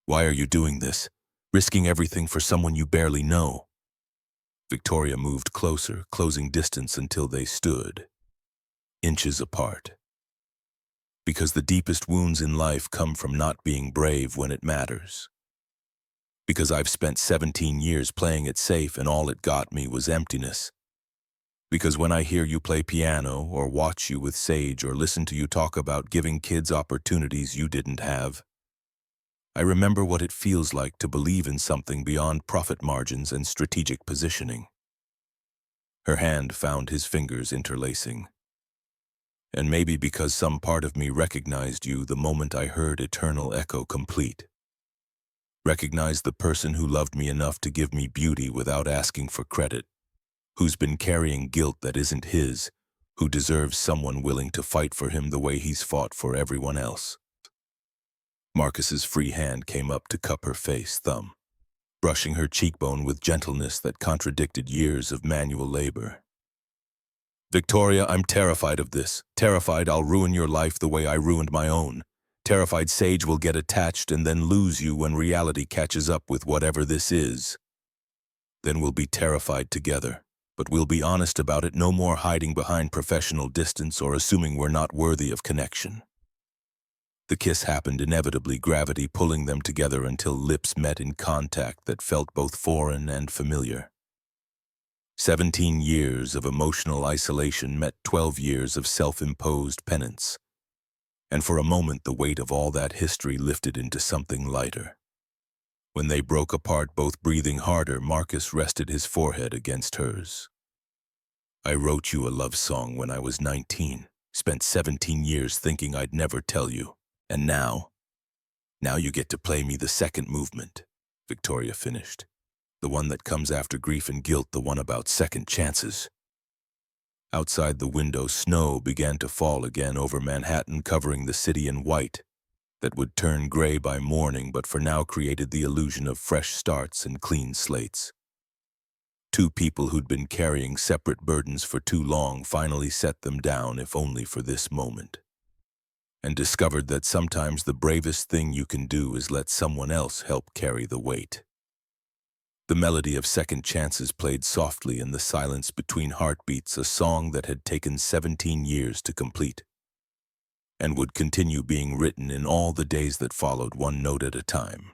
"Why are you doing this? Risking everything for someone you barely know?" Victoria moved closer, closing distance until they stood inches apart. "Because the deepest wounds in life come from not being brave when it matters. Because I've spent 17 years playing it safe and all it got me was emptiness. Because when I hear you play piano or watch you with Sage or listen to you talk about giving kids opportunities you didn't have, I remember what it feels like to believe in something beyond profit margins and strategic positioning." Her hand found his fingers interlacing. "And maybe because some part of me recognized you the moment I heard eternal echo complete. Recognized the person who loved me enough to give me beauty without asking for credit, who's been carrying guilt that isn't his, who deserves someone willing to fight for him the way he's fought for everyone else." Marcus's free hand came up to cup her face, thumb, brushing her cheekbone with gentleness that contradicted years of manual labor. Victoria, I'm terrified of this. Terrified I'll ruin your life the way I ruined my own. Terrified Sage will get attached and then lose you when reality catches up with whatever this is. Then we'll be terrified together. But we'll be honest about it, no more hiding behind professional distance or assuming we're not worthy of connection. The kiss happened inevitably, gravity pulling them together until lips met in contact that felt both foreign and familiar. 17 years of emotional isolation met 12 years of self-imposed penance. And for a moment the weight of all that history lifted into something lighter. When they broke apart, both breathing harder, Marcus rested his forehead against hers. I wrote you a love song when I was 19, spent 17 years thinking I'd never tell you. And now you get to play me the second movement, Victoria finished. The one that comes after grief and guilt, the one about second chances. Outside the window, snow began to fall again over Manhattan, covering the city in white that would turn gray by morning, but for now created the illusion of fresh starts and clean slates. Two people who'd been carrying separate burdens for too long finally set them down, if only for this moment, and discovered that sometimes the bravest thing you can do is let someone else help carry the weight. The melody of Second Chances played softly in the silence between heartbeats, a song that had taken 17 years to complete, and would continue being written in all the days that followed, one note at a time.